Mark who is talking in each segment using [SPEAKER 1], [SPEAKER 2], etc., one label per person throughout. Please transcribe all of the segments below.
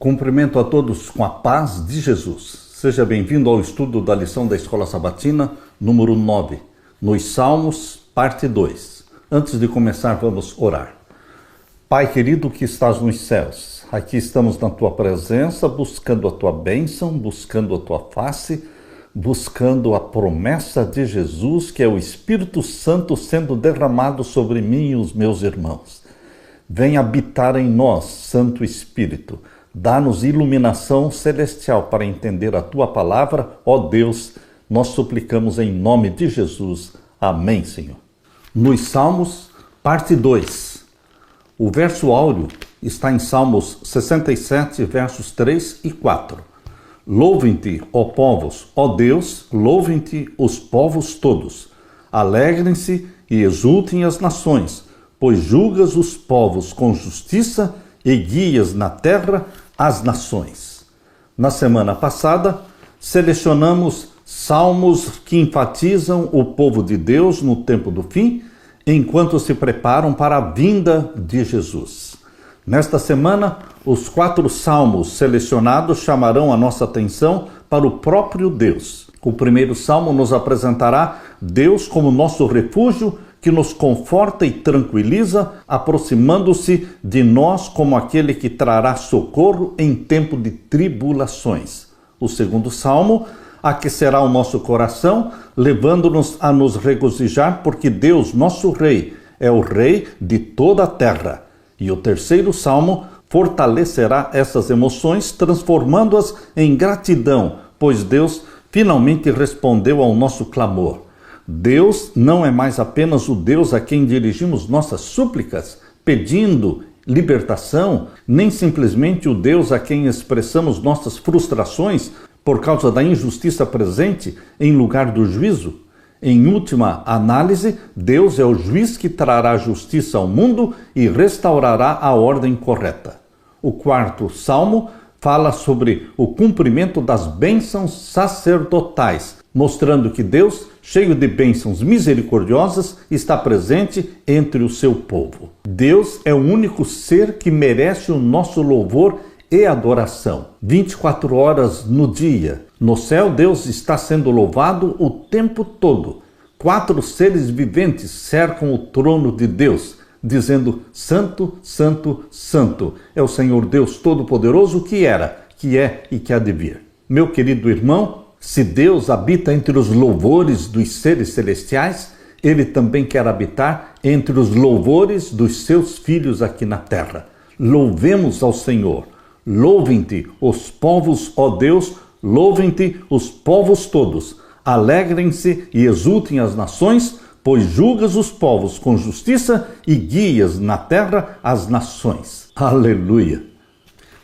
[SPEAKER 1] Cumprimento a todos com a paz de Jesus. Seja bem-vindo ao estudo da lição da Escola Sabatina, número 9, nos Salmos, parte 2. Antes de começar, vamos orar. Pai querido que estás nos céus, aqui estamos na Tua presença, buscando a Tua bênção, buscando a Tua face, buscando a promessa de Jesus, que é o Espírito Santo sendo derramado sobre mim e os meus irmãos. Vem habitar em nós, Santo Espírito. Dá-nos iluminação celestial para entender a Tua palavra, ó Deus, nós suplicamos em nome de Jesus. Amém, Senhor. Nos Salmos, parte 2. O verso áureo está em Salmos 67, versos 3 e 4. Louvem-te, ó povos, ó Deus, louvem-te os povos todos. Alegrem-se e exultem as nações, pois julgas os povos com justiça e guias na terra as nações. Na semana passada, selecionamos salmos que enfatizam o povo de Deus no tempo do fim, enquanto se preparam para a vinda de Jesus. Nesta semana, os 4 salmos selecionados chamarão a nossa atenção para o próprio Deus. O primeiro salmo nos apresentará Deus como nosso refúgio, que nos conforta e tranquiliza, aproximando-se de nós como aquele que trará socorro em tempo de tribulações. O segundo salmo aquecerá o nosso coração, levando-nos a nos regozijar, porque Deus, nosso Rei, é o Rei de toda a terra. E o terceiro salmo fortalecerá essas emoções, transformando-as em gratidão, pois Deus finalmente respondeu ao nosso clamor. Deus não é mais apenas o Deus a quem dirigimos nossas súplicas, pedindo libertação, nem simplesmente o Deus a quem expressamos nossas frustrações por causa da injustiça presente em lugar do juízo. Em última análise, Deus é o juiz que trará justiça ao mundo e restaurará a ordem correta. O quarto salmo fala sobre o cumprimento das bênçãos sacerdotais, mostrando que Deus, cheio de bênçãos misericordiosas, está presente entre o seu povo. Deus é o único ser que merece o nosso louvor e adoração. 24 horas no dia. No céu, Deus está sendo louvado o tempo todo. 4 seres viventes cercam o trono de Deus, dizendo: Santo, Santo, Santo é o Senhor Deus Todo-Poderoso, que era, que é e que há de vir. Meu querido irmão, se Deus habita entre os louvores dos seres celestiais, Ele também quer habitar entre os louvores dos seus filhos aqui na terra. Louvemos ao Senhor. Louvem-te os povos, ó Deus, louvem-te os povos todos. Alegrem-se e exultem as nações, pois julgas os povos com justiça e guias na terra as nações. Aleluia!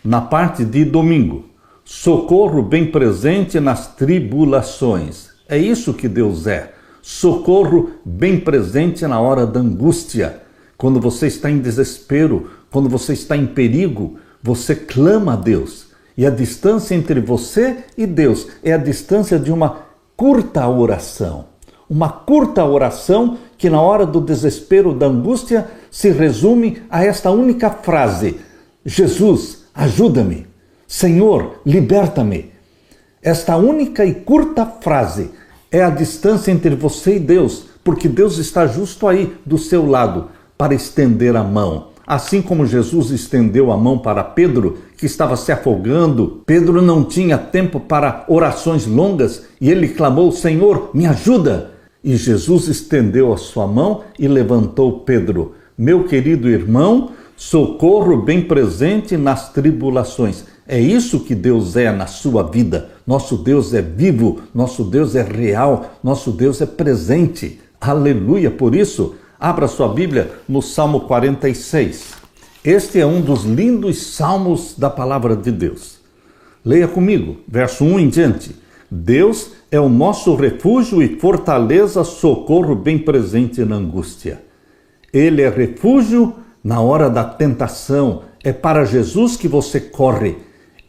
[SPEAKER 1] Na parte de domingo, socorro bem presente nas tribulações. É isso que Deus é. Socorro bem presente na hora da angústia. Quando você está em desespero, quando você está em perigo, você clama a Deus. E a distância entre você e Deus é a distância de uma curta oração. Uma curta oração que na hora do desespero, da angústia, se resume a esta única frase: Jesus, ajuda-me. Senhor, liberta-me. Esta única e curta frase é a distância entre você e Deus, porque Deus está justo aí do seu lado para estender a mão. Assim como Jesus estendeu a mão para Pedro, que estava se afogando, Pedro não tinha tempo para orações longas e ele clamou: Senhor, me ajuda! E Jesus estendeu a sua mão e levantou Pedro. Meu querido irmão, socorro bem presente nas tribulações. É isso que Deus é na sua vida. Nosso Deus é vivo, nosso Deus é real, nosso Deus é presente. Aleluia! Por isso, abra sua Bíblia no Salmo 46. Este é um dos lindos salmos da palavra de Deus. Leia comigo, verso 1 em diante. Deus é o nosso refúgio e fortaleza, socorro bem presente na angústia. Ele é refúgio na hora da tentação. É para Jesus que você corre.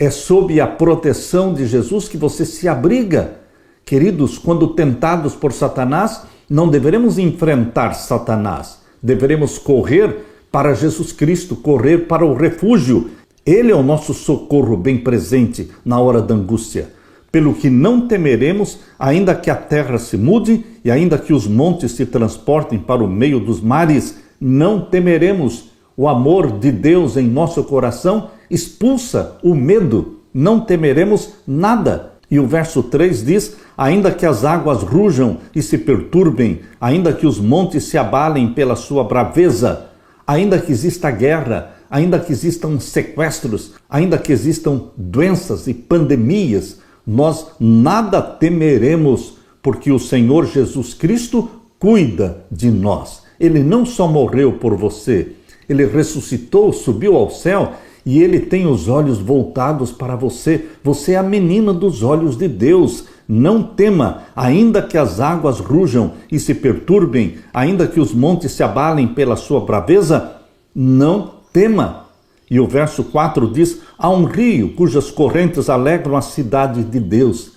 [SPEAKER 1] É sob a proteção de Jesus que você se abriga. Queridos, quando tentados por Satanás, não deveremos enfrentar Satanás. Deveremos correr para Jesus Cristo, correr para o refúgio. Ele é o nosso socorro bem presente na hora da angústia. Pelo que não temeremos, ainda que a terra se mude e ainda que os montes se transportem para o meio dos mares, não temeremos. O amor de Deus em nosso coração expulsa o medo. Não temeremos nada. E o verso 3 diz: ainda que as águas rujam e se perturbem, ainda que os montes se abalem pela sua braveza, ainda que exista guerra, ainda que existam sequestros, ainda que existam doenças e pandemias, nós nada temeremos, porque o Senhor Jesus Cristo cuida de nós. Ele não só morreu por você, ele ressuscitou, subiu ao céu e ele tem os olhos voltados para você. Você é a menina dos olhos de Deus. Não tema, ainda que as águas rujam e se perturbem, ainda que os montes se abalem pela sua braveza, não tema. E o verso 4 diz: há um rio cujas correntes alegram a cidade de Deus.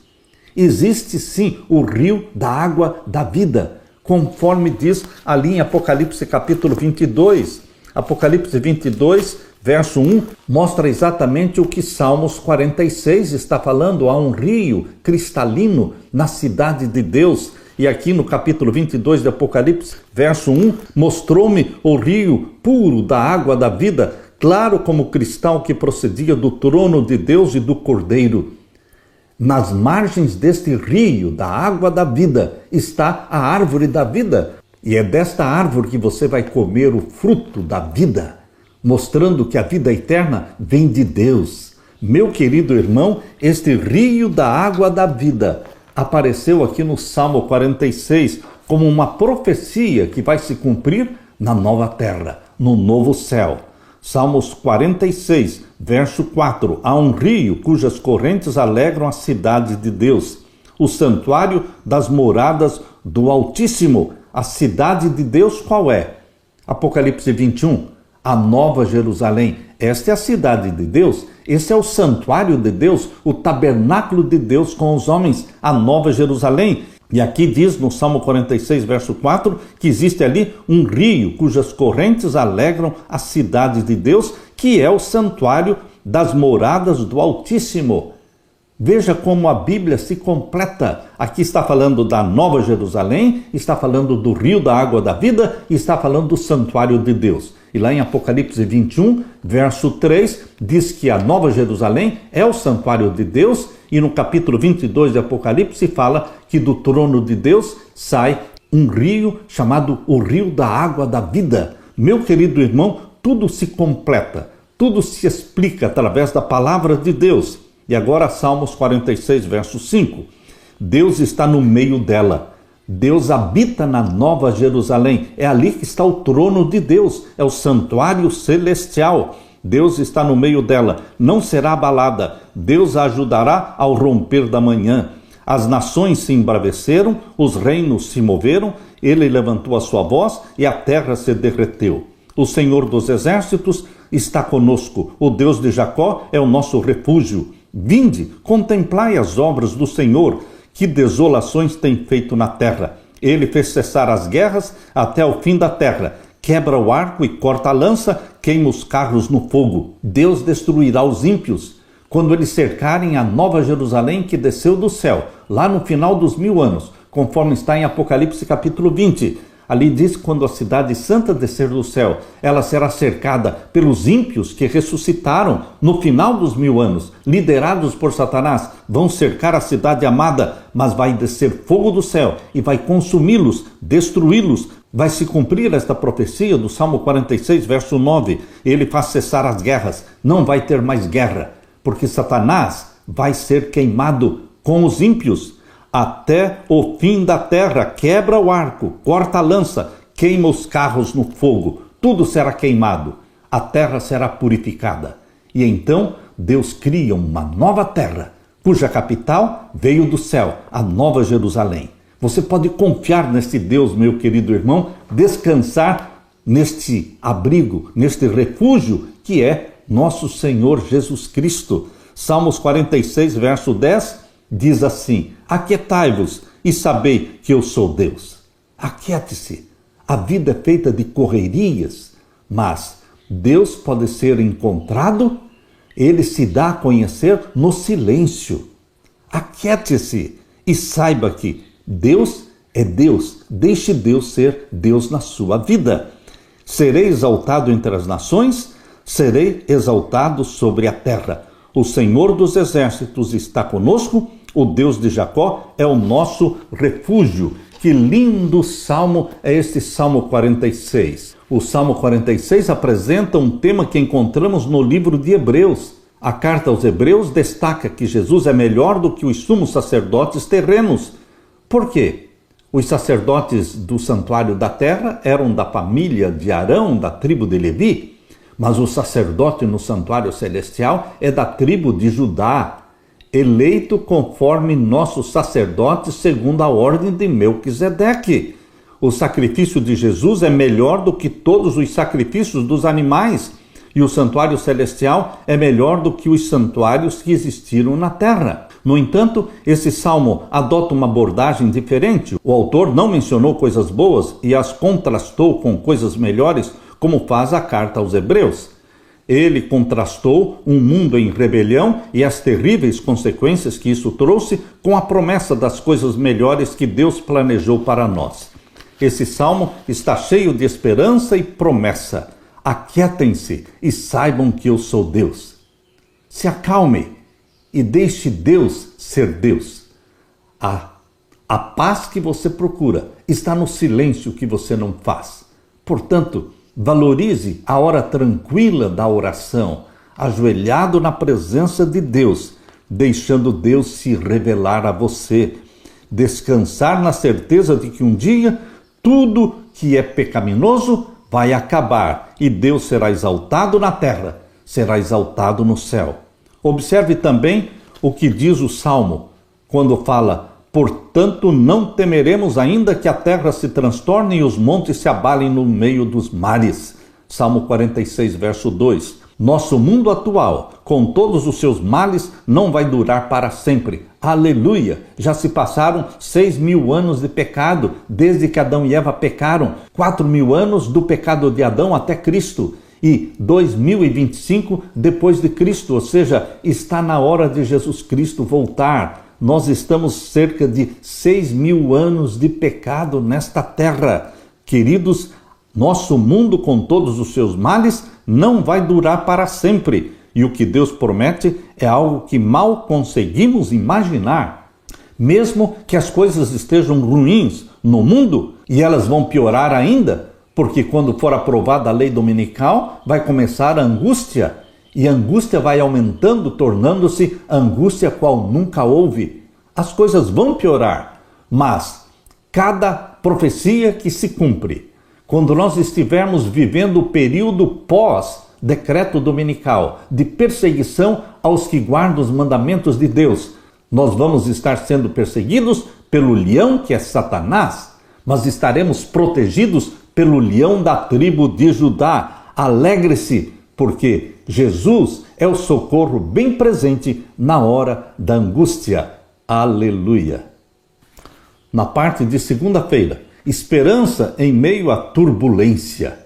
[SPEAKER 1] Existe sim o rio da água da vida, conforme diz ali em Apocalipse capítulo 22. Apocalipse 22, verso 1, mostra exatamente o que Salmos 46 está falando. Há um rio cristalino na cidade de Deus. E aqui no capítulo 22 de Apocalipse, verso 1, mostrou-me o rio puro da água da vida, claro como cristal que procedia do trono de Deus e do Cordeiro. Nas margens deste rio da água da vida está a árvore da vida. E é desta árvore que você vai comer o fruto da vida, mostrando que a vida eterna vem de Deus. Meu querido irmão, este rio da água da vida apareceu aqui no Salmo 46 como uma profecia que vai se cumprir na nova terra, no novo céu. Salmos 46, verso 4. Há um rio cujas correntes alegram a cidade de Deus, o santuário das moradas do Altíssimo. A cidade de Deus qual é? Apocalipse 21, a Nova Jerusalém. Esta é a cidade de Deus, esse é o santuário de Deus, o tabernáculo de Deus com os homens, a Nova Jerusalém. E aqui diz no Salmo 46, verso 4, que existe ali um rio cujas correntes alegram a cidade de Deus, que é o santuário das moradas do Altíssimo. Veja como a Bíblia se completa. Aqui está falando da Nova Jerusalém, está falando do rio da água da vida e está falando do santuário de Deus. E lá em Apocalipse 21, verso 3, diz que a Nova Jerusalém é o santuário de Deus, e no capítulo 22 de Apocalipse fala que do trono de Deus sai um rio chamado o rio da água da vida. Meu querido irmão, tudo se completa, tudo se explica através da palavra de Deus. E agora Salmos 46, verso 5. Deus está no meio dela. Deus habita na Nova Jerusalém. É ali que está o trono de Deus. É o santuário celestial. Deus está no meio dela. Não será abalada. Deus a ajudará ao romper da manhã. As nações se embraveceram, os reinos se moveram, ele levantou a sua voz e a terra se derreteu. O Senhor dos exércitos está conosco. O Deus de Jacó é o nosso refúgio. Vinde, contemplai as obras do Senhor, que desolações tem feito na terra. Ele fez cessar as guerras até o fim da terra. Quebra o arco e corta a lança, queima os carros no fogo. Deus destruirá os ímpios quando eles cercarem a Nova Jerusalém que desceu do céu, lá no final dos 1000 anos, conforme está em Apocalipse capítulo 20. Ali diz que quando a cidade santa descer do céu, ela será cercada pelos ímpios que ressuscitaram no final dos 1000 anos, liderados por Satanás, vão cercar a cidade amada, mas vai descer fogo do céu e vai consumi-los, destruí-los. Vai se cumprir esta profecia do Salmo 46, verso 9. Ele faz cessar as guerras, não vai ter mais guerra, porque Satanás vai ser queimado com os ímpios. Até o fim da terra, quebra o arco, corta a lança, queima os carros no fogo, tudo será queimado, a terra será purificada. E então Deus cria uma nova terra, cuja capital veio do céu, a Nova Jerusalém. Você pode confiar neste Deus, meu querido irmão, descansar neste abrigo, neste refúgio que é nosso Senhor Jesus Cristo. Salmos 46, verso 10, diz assim: aquietai-vos e sabei que eu sou Deus. Aquiete-se. A vida é feita de correrias, mas Deus pode ser encontrado Ele se dá a conhecer no silêncio. Aquiete-se e saiba que Deus é Deus. Deixe Deus ser Deus na sua vida. Serei exaltado entre as nações, serei exaltado sobre a terra. O Senhor dos exércitos está conosco, o Deus de Jacó é o nosso refúgio. Que lindo salmo é este Salmo 46. O Salmo 46 apresenta um tema que encontramos no livro de Hebreus. A carta aos Hebreus destaca que Jesus é melhor do que os sumos sacerdotes terrenos. Por quê? Os sacerdotes do santuário da terra eram da família de Arão, da tribo de Levi, mas o sacerdote no santuário celestial é da tribo de Judá, eleito conforme nossos sacerdotes segundo a ordem de Melquisedeque. O sacrifício de Jesus é melhor do que todos os sacrifícios dos animais, e o santuário celestial é melhor do que os santuários que existiram na terra. No entanto, esse salmo adota uma abordagem diferente. O autor não mencionou coisas boas e as contrastou com coisas melhores, como faz a carta aos Hebreus. Ele contrastou um mundo em rebelião e as terríveis consequências que isso trouxe com a promessa das coisas melhores que Deus planejou para nós. Esse salmo está cheio de esperança e promessa. Aquietem-se e saibam que eu sou Deus. Se acalme e deixe Deus ser Deus. A paz que você procura está no silêncio que você não faz. Portanto, valorize a hora tranquila da oração, ajoelhado na presença de Deus, deixando Deus se revelar a você. Descansar na certeza de que um dia tudo que é pecaminoso vai acabar e Deus será exaltado na terra, será exaltado no céu. Observe também o que diz o Salmo, quando fala: portanto não temeremos ainda que a terra se transtorne e os montes se abalem no meio dos mares. Salmo 46, verso 2. Nosso mundo atual, com todos os seus males, não vai durar para sempre. Aleluia! Já se passaram 6.000 anos de pecado, desde que Adão e Eva pecaram. 4.000 anos do pecado de Adão até Cristo. E 2025 depois de Cristo, ou seja, está na hora de Jesus Cristo voltar. Nós estamos cerca de 6.000 anos de pecado nesta terra. Queridos, nosso mundo com todos os seus males não vai durar para sempre. E o que Deus promete é algo que mal conseguimos imaginar. Mesmo que as coisas estejam ruins no mundo, e elas vão piorar ainda, porque quando for aprovada a lei dominical, vai começar a angústia. E a angústia vai aumentando, tornando-se angústia qual nunca houve. As coisas vão piorar, mas cada profecia que se cumpre, quando nós estivermos vivendo o período pós-decreto dominical de perseguição aos que guardam os mandamentos de Deus, nós vamos estar sendo perseguidos pelo leão que é Satanás, mas estaremos protegidos pelo leão da tribo de Judá. Alegre-se, porque Jesus é o socorro bem presente na hora da angústia. Aleluia! Na parte de segunda-feira, esperança em meio à turbulência,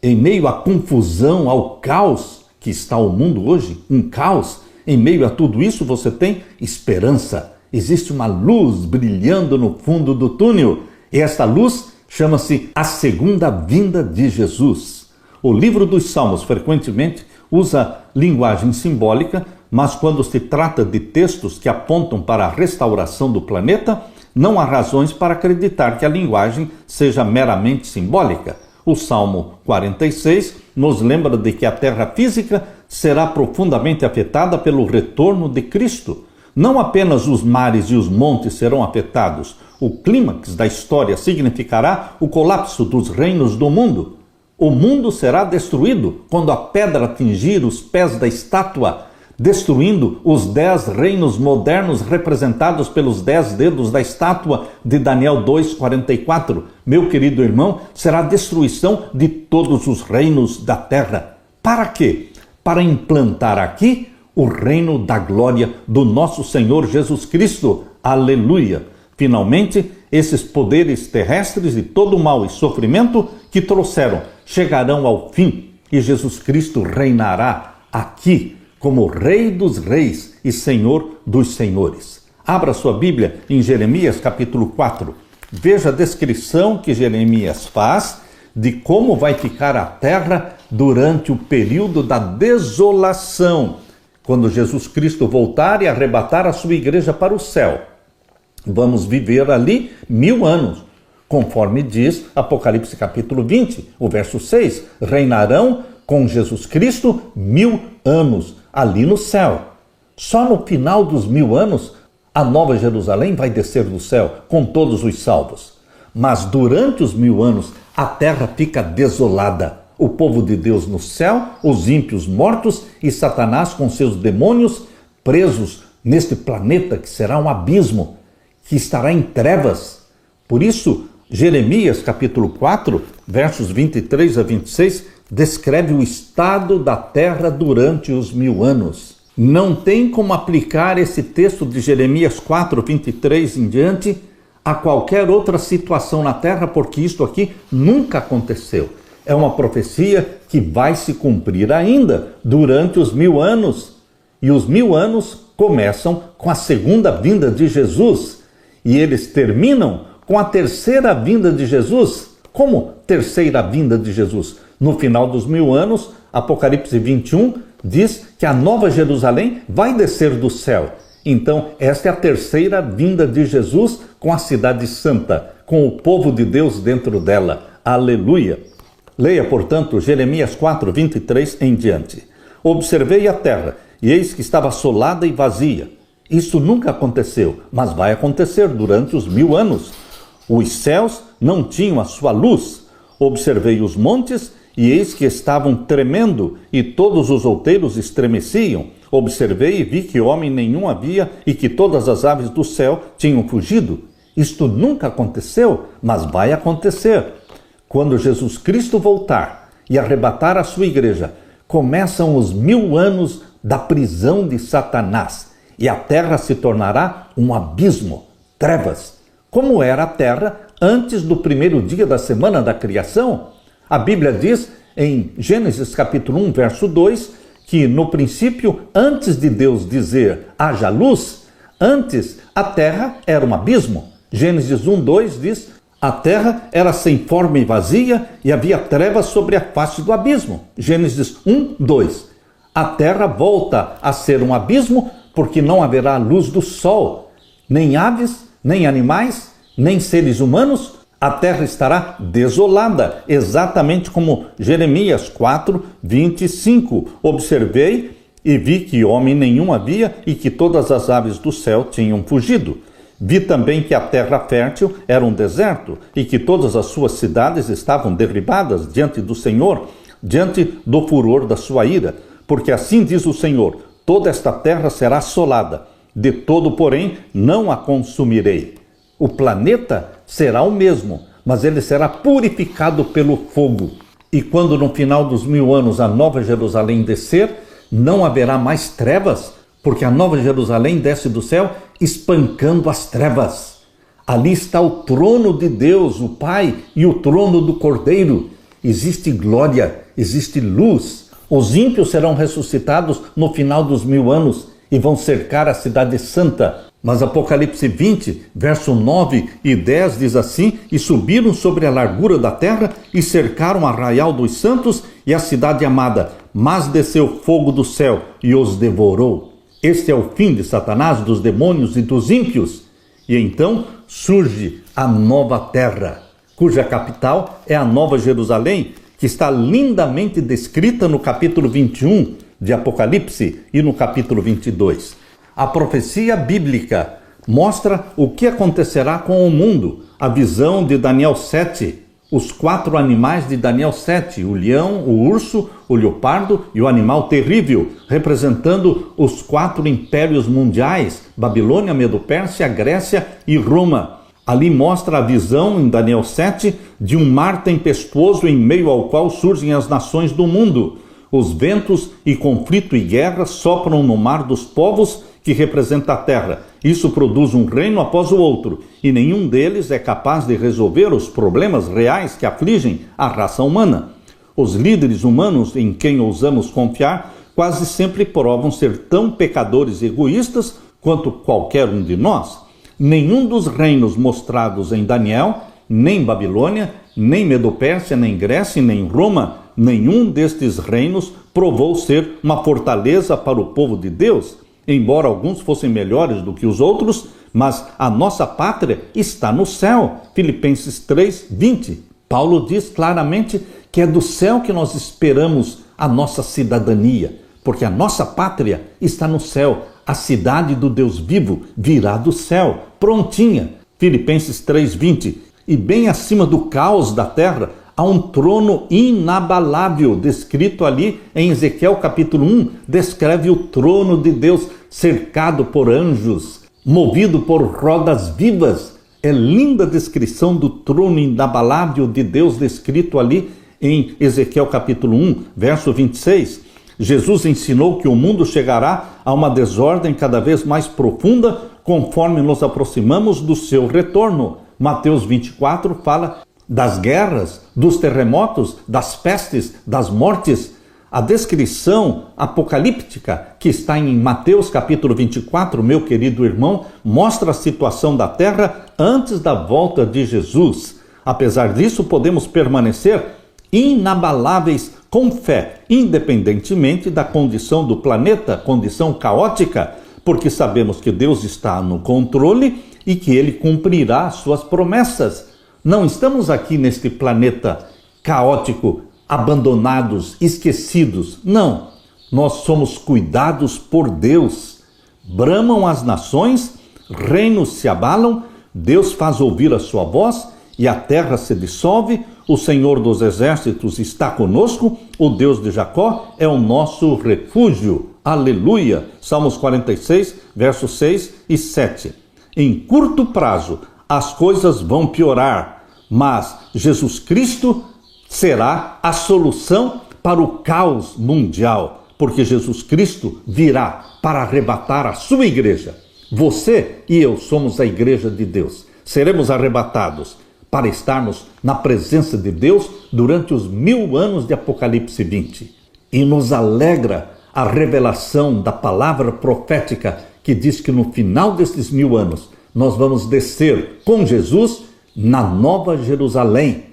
[SPEAKER 1] em meio à confusão, ao caos que está o mundo hoje, um caos. Em meio a tudo isso você tem esperança. Existe uma luz brilhando no fundo do túnel, e esta luz chama-se a segunda vinda de Jesus. O livro dos Salmos frequentemente usa linguagem simbólica, mas quando se trata de textos que apontam para a restauração do planeta, não há razões para acreditar que a linguagem seja meramente simbólica. O Salmo 46 nos lembra de que a terra física será profundamente afetada pelo retorno de Cristo. Não apenas os mares e os montes serão afetados. O clímax da história significará o colapso dos reinos do mundo. O mundo será destruído quando a pedra atingir os pés da estátua, destruindo os 10 reinos modernos representados pelos 10 dedos da estátua de Daniel 2:44. Meu querido irmão, será a destruição de todos os reinos da terra. Para quê? Para implantar aqui o reino da glória do nosso Senhor Jesus Cristo. Aleluia! Finalmente, esses poderes terrestres de todo o mal e sofrimento que trouxeram chegarão ao fim e Jesus Cristo reinará aqui como Rei dos Reis e Senhor dos Senhores. Abra sua Bíblia em Jeremias capítulo 4. Veja a descrição que Jeremias faz de como vai ficar a terra durante o período da desolação, quando Jesus Cristo voltar e arrebatar a sua igreja para o céu. Vamos viver ali 1000 anos, conforme diz Apocalipse capítulo 20, o verso 6. Reinarão com Jesus Cristo 1000 anos ali no céu. Só no final dos 1000 anos, a Nova Jerusalém vai descer do céu com todos os salvos. Mas durante os 1000 anos, a terra fica desolada. O povo de Deus no céu, os ímpios mortos e Satanás com seus demônios presos neste planeta que será um abismo, que estará em trevas. Por isso, Jeremias capítulo 4, versos 23 a 26, descreve o estado da terra durante os 1000 anos. Não tem como aplicar esse texto de Jeremias 4, 23 em diante a qualquer outra situação na terra, porque isto aqui nunca aconteceu. É uma profecia que vai se cumprir ainda durante os 1000 anos. E os 1000 anos começam com a segunda vinda de Jesus. E eles terminam com a terceira vinda de Jesus. Como terceira vinda de Jesus? No final dos 1000 anos, Apocalipse 21 diz que a Nova Jerusalém vai descer do céu. Então, esta é a terceira vinda de Jesus com a cidade santa, com o povo de Deus dentro dela. Aleluia! Leia, portanto, Jeremias 4, 23 em diante. Observei a terra, e eis que estava assolada e vazia. Isso nunca aconteceu, mas vai acontecer durante os 1000 anos. Os céus não tinham a sua luz. Observei os montes, e eis que estavam tremendo, e todos os outeiros estremeciam. Observei e vi que homem nenhum havia, e que todas as aves do céu tinham fugido. Isto nunca aconteceu, mas vai acontecer. Quando Jesus Cristo voltar e arrebatar a sua igreja, começam os 1000 anos da prisão de Satanás, e a terra se tornará um abismo, trevas, como era a terra antes do primeiro dia da semana da criação. A Bíblia diz em Gênesis capítulo 1, verso 2, que no princípio, antes de Deus dizer haja luz, antes a terra era um abismo. Gênesis 1, 2 diz: a terra era sem forma e vazia, e havia trevas sobre a face do abismo. Gênesis 1, 2. A terra volta a ser um abismo, porque não haverá luz do sol, nem aves, nem animais, nem seres humanos. A terra estará desolada, exatamente como Jeremias 4, 25. Observei e vi que homem nenhum havia, e que todas as aves do céu tinham fugido. Vi também que a terra fértil era um deserto, e que todas as suas cidades estavam derribadas diante do Senhor, diante do furor da sua ira. Porque assim diz o Senhor: toda esta terra será assolada, de todo, porém, não a consumirei. O planeta será o mesmo, mas ele será purificado pelo fogo. E quando no final dos 1000 anos a Nova Jerusalém descer, não haverá mais trevas, porque a Nova Jerusalém desce do céu espancando as trevas. Ali está o trono de Deus, o Pai, e o trono do Cordeiro. Existe glória, existe luz. Os ímpios serão ressuscitados no final dos 1000 anos e vão cercar a cidade santa. Mas Apocalipse 20, verso 9 e 10 diz assim: e subiram sobre a largura da terra e cercaram o arraial dos santos e a cidade amada, mas desceu fogo do céu e os devorou. Este é o fim de Satanás, dos demônios e dos ímpios. E então surge a nova terra, cuja capital é a Nova Jerusalém, que está lindamente descrita no capítulo 21 de Apocalipse e no capítulo 22. A profecia bíblica mostra o que acontecerá com o mundo. A visão de Daniel 7, os 4 animais de Daniel 7, o leão, o urso, o leopardo e o animal terrível, representando os 4 impérios mundiais, Babilônia, Medo-Pérsia, Grécia e Roma. Ali mostra a visão, em Daniel 7, de um mar tempestuoso em meio ao qual surgem as nações do mundo. Os ventos e conflito e guerra sopram no mar dos povos, que representa a terra. Isso produz um reino após o outro, e nenhum deles é capaz de resolver os problemas reais que afligem a raça humana. Os líderes humanos em quem ousamos confiar quase sempre provam ser tão pecadores e egoístas quanto qualquer um de nós. Nenhum dos reinos mostrados em Daniel, nem Babilônia, nem Medo-Pérsia, nem Grécia, nem Roma, nenhum destes reinos provou ser uma fortaleza para o povo de Deus, embora alguns fossem melhores do que os outros, mas a nossa pátria está no céu. Filipenses 3:20. Paulo diz claramente que é do céu que nós esperamos a nossa cidadania, porque a nossa pátria está no céu. A cidade do Deus vivo virá do céu, prontinha. Filipenses 3:20. E bem acima do caos da terra, há um trono inabalável, descrito ali em Ezequiel capítulo 1, descreve o trono de Deus cercado por anjos, movido por rodas vivas. É linda a descrição do trono inabalável de Deus descrito ali em Ezequiel capítulo 1, verso 26. Jesus ensinou que o mundo chegará a uma desordem cada vez mais profunda conforme nos aproximamos do seu retorno. Mateus 24 fala das guerras, dos terremotos, das pestes, das mortes. A descrição apocalíptica que está em Mateus capítulo 24, meu querido irmão, mostra a situação da terra antes da volta de Jesus. Apesar disso, podemos permanecer inabaláveis com fé, independentemente da condição do planeta, condição caótica, porque sabemos que Deus está no controle e que Ele cumprirá suas promessas. Não estamos aqui neste planeta caótico, abandonados, esquecidos. Não, nós somos cuidados por Deus. Bramam as nações, reinos se abalam, Deus faz ouvir a sua voz e a terra se dissolve. O Senhor dos exércitos está conosco, o Deus de Jacó é o nosso refúgio. Aleluia! Salmos 46, versos 6 e 7. Em curto prazo, as coisas vão piorar, mas Jesus Cristo será a solução para o caos mundial, porque Jesus Cristo virá para arrebatar a sua igreja. Você e eu somos a igreja de Deus. Seremos arrebatados para estarmos na presença de Deus durante os 1000 anos de Apocalipse 20. E nos alegra a revelação da palavra profética que diz que no final destes 1000 anos nós vamos descer com Jesus na Nova Jerusalém.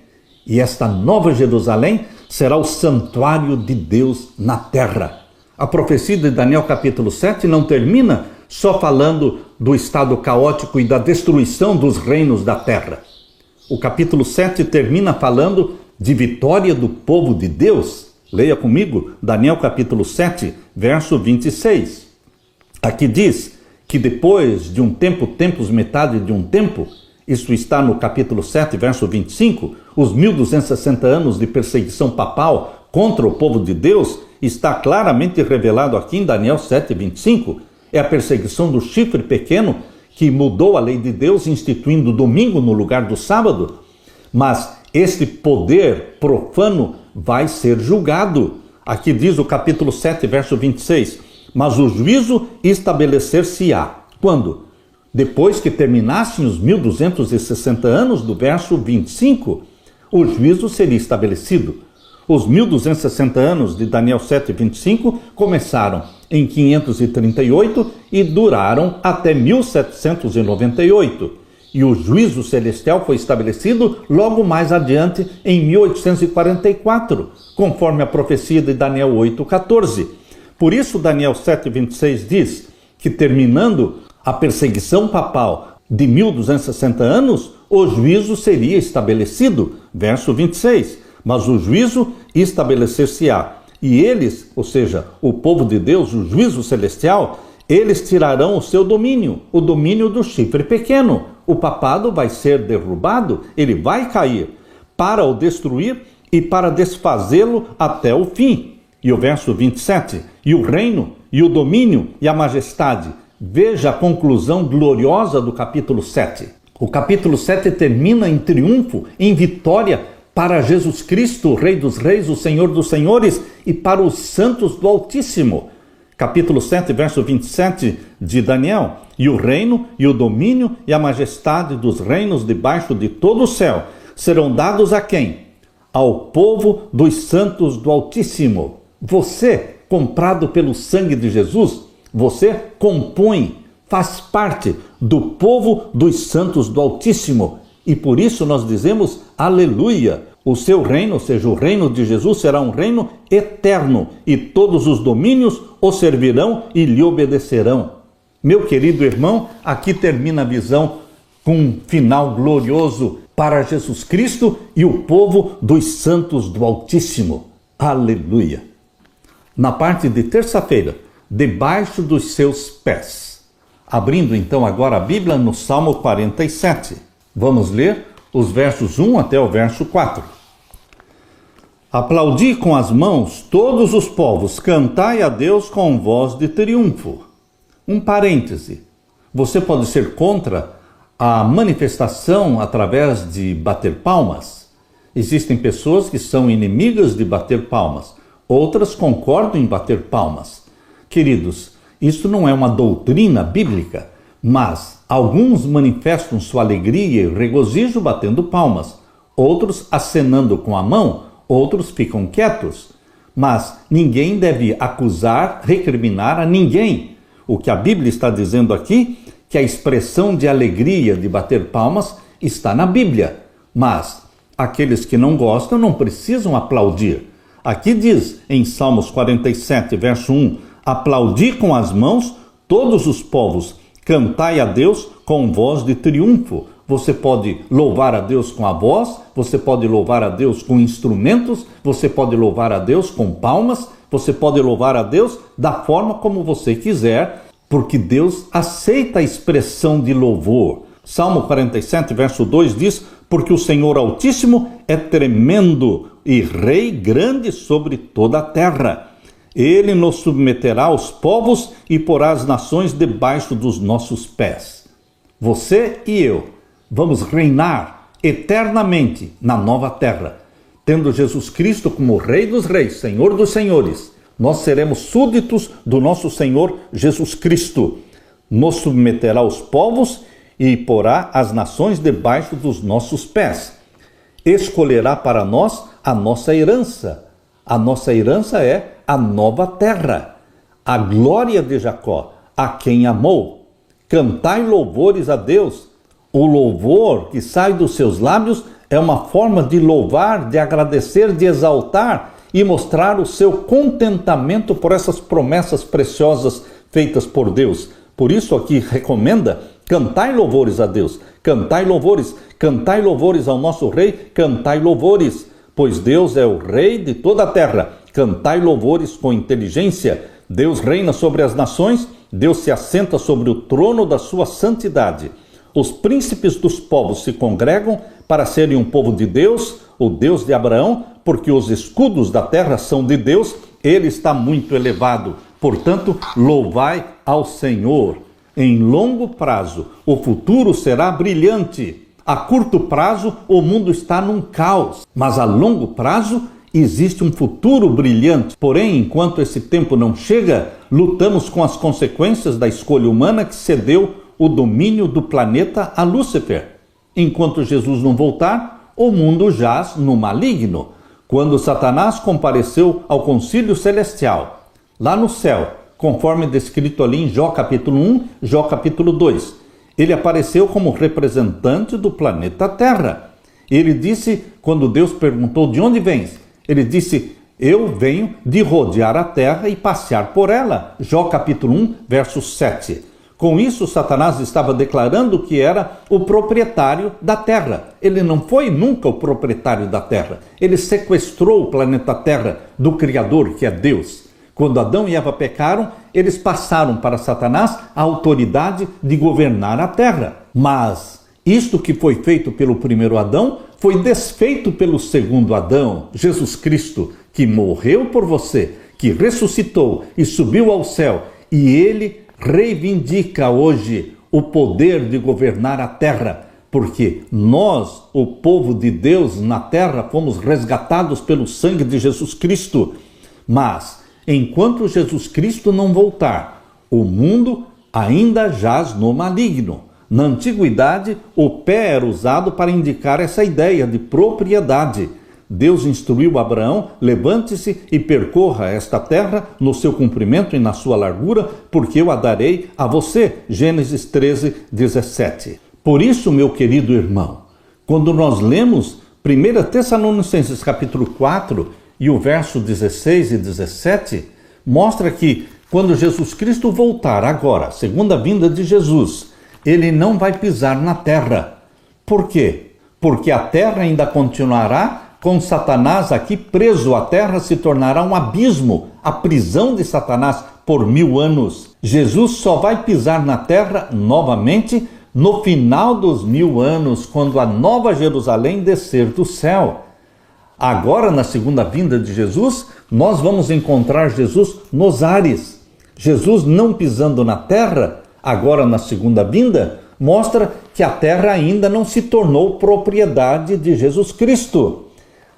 [SPEAKER 1] E esta Nova Jerusalém será o santuário de Deus na terra. A profecia de Daniel capítulo 7 não termina só falando do estado caótico e da destruição dos reinos da terra. O capítulo 7 termina falando de vitória do povo de Deus. Leia comigo Daniel capítulo 7, verso 26. Aqui diz que depois de um tempo, tempos, metade de um tempo, isso está no capítulo 7, verso 25, os 1260 anos de perseguição papal contra o povo de Deus está claramente revelado aqui em Daniel 7, 25. É a perseguição do chifre pequeno que mudou a lei de Deus, instituindo o domingo no lugar do sábado. Mas este poder profano vai ser julgado. Aqui diz o capítulo 7, verso 26. Mas o juízo estabelecer-se-á. Quando? Depois que terminassem os 1260 anos do verso 25, o juízo seria estabelecido. Os 1260 anos de Daniel 7, 25 começaram em 538 e duraram até 1798. E o juízo celestial foi estabelecido logo mais adiante em 1844, conforme a profecia de Daniel 8:14. Por isso Daniel 7:26 diz que terminando a perseguição papal de 1260 anos, o juízo seria estabelecido. Verso 26. Mas o juízo estabelecer-se-á. E eles, ou seja, o povo de Deus, o juízo celestial, eles tirarão o seu domínio, o domínio do chifre pequeno. O papado vai ser derrubado, ele vai cair, para o destruir e para desfazê-lo até o fim. E o verso 27, e o reino, e o domínio, e a majestade. Veja a conclusão gloriosa do capítulo 7. O capítulo 7 termina em triunfo, em vitória, para Jesus Cristo, o Rei dos Reis, o Senhor dos Senhores, e para os santos do Altíssimo. Capítulo 7, verso 27 de Daniel. E o reino, e o domínio, e a majestade dos reinos debaixo de todo o céu serão dados a quem? Ao povo dos santos do Altíssimo. Você comprado pelo sangue de Jesus, você compõe, faz parte do povo dos santos do Altíssimo. E por isso nós dizemos aleluia. O seu reino, ou seja, o reino de Jesus, será um reino eterno, e todos os domínios o servirão e lhe obedecerão. Meu querido irmão, aqui termina a visão com um final glorioso para Jesus Cristo e o povo dos santos do Altíssimo. Aleluia. Na parte de terça-feira, debaixo dos seus pés. Abrindo então agora a Bíblia no Salmo 47. Vamos ler os versos 1 até o verso 4. Aplaudi com as mãos todos os povos, cantai a Deus com voz de triunfo. Um parêntese. Você pode ser contra a manifestação através de bater palmas. Existem pessoas que são inimigas de bater palmas. Outras concordam em bater palmas. Queridos, isso não é uma doutrina bíblica, mas alguns manifestam sua alegria e regozijo batendo palmas, outros acenando com a mão, outros ficam quietos. Mas ninguém deve acusar, recriminar a ninguém. O que a Bíblia está dizendo aqui, que a expressão de alegria de bater palmas está na Bíblia, mas aqueles que não gostam não precisam aplaudir. Aqui diz em Salmos 47, verso 1, aplaudi com as mãos todos os povos, cantai a Deus com voz de triunfo. Você pode louvar a Deus com a voz, você pode louvar a Deus com instrumentos, você pode louvar a Deus com palmas, você pode louvar a Deus da forma como você quiser, porque Deus aceita a expressão de louvor. Salmo 47, verso 2 diz, porque o Senhor Altíssimo é tremendo e Rei grande sobre toda a terra. Ele nos submeterá aos povos e porá as nações debaixo dos nossos pés. Você e eu vamos reinar eternamente na nova terra, tendo Jesus Cristo como Rei dos Reis, Senhor dos Senhores. Nós seremos súditos do nosso Senhor Jesus Cristo. Nos submeterá aos povos e porá as nações debaixo dos nossos pés. Escolherá para nós a nossa herança. A nossa herança é a nova terra, a glória de Jacó, a quem amou. Cantai louvores a Deus. O louvor que sai dos seus lábios é uma forma de louvar, de agradecer, de exaltar e mostrar o seu contentamento por essas promessas preciosas feitas por Deus. Por isso aqui recomenda, cantai louvores a Deus, cantai louvores ao nosso Rei, cantai louvores, pois Deus é o Rei de toda a terra. Cantai louvores com inteligência. Deus reina sobre as nações, Deus se assenta sobre o trono da sua santidade. Os príncipes dos povos se congregam para serem um povo de Deus, o Deus de Abraão, porque os escudos da terra são de Deus, ele está muito elevado. Portanto, louvai ao Senhor. Em longo prazo, o futuro será brilhante. A curto prazo, o mundo está num caos, mas a longo prazo, existe um futuro brilhante. Porém, enquanto esse tempo não chega, lutamos com as consequências da escolha humana que cedeu o domínio do planeta a Lúcifer. Enquanto Jesus não voltar, o mundo jaz no maligno. Quando Satanás compareceu ao concílio celestial, lá no céu, conforme descrito ali em Jó capítulo 1, Jó capítulo 2, ele apareceu como representante do planeta Terra. Ele disse, quando Deus perguntou, de onde vens? Ele disse, eu venho de rodear a terra e passear por ela. Jó capítulo 1, verso 7. Com isso, Satanás estava declarando que era o proprietário da terra. Ele não foi nunca o proprietário da terra. Ele sequestrou o planeta Terra do Criador, que é Deus. Quando Adão e Eva pecaram, eles passaram para Satanás a autoridade de governar a terra. Mas isto que foi feito pelo primeiro Adão foi desfeito pelo segundo Adão, Jesus Cristo, que morreu por você, que ressuscitou e subiu ao céu, e ele reivindica hoje o poder de governar a terra, porque nós, o povo de Deus na terra, fomos resgatados pelo sangue de Jesus Cristo. Mas, enquanto Jesus Cristo não voltar, o mundo ainda jaz no maligno. Na antiguidade, o pé era usado para indicar essa ideia de propriedade. Deus instruiu Abraão: levante-se e percorra esta terra no seu comprimento e na sua largura, porque eu a darei a você. Gênesis 13, 17. Por isso, meu querido irmão, quando nós lemos 1 Tessalonicenses capítulo 4 e o verso 16 e 17, mostra que quando Jesus Cristo voltar agora, segunda vinda de Jesus, ele não vai pisar na terra. Por quê? Porque a terra ainda continuará com Satanás aqui preso. A terra se tornará um abismo, a prisão de Satanás por 1000 anos. Jesus só vai pisar na terra novamente no final dos 1000 anos, quando a nova Jerusalém descer do céu. Agora, na segunda vinda de Jesus, nós vamos encontrar Jesus nos ares. Jesus não pisando na terra, agora na segunda vinda, mostra que a terra ainda não se tornou propriedade de Jesus Cristo.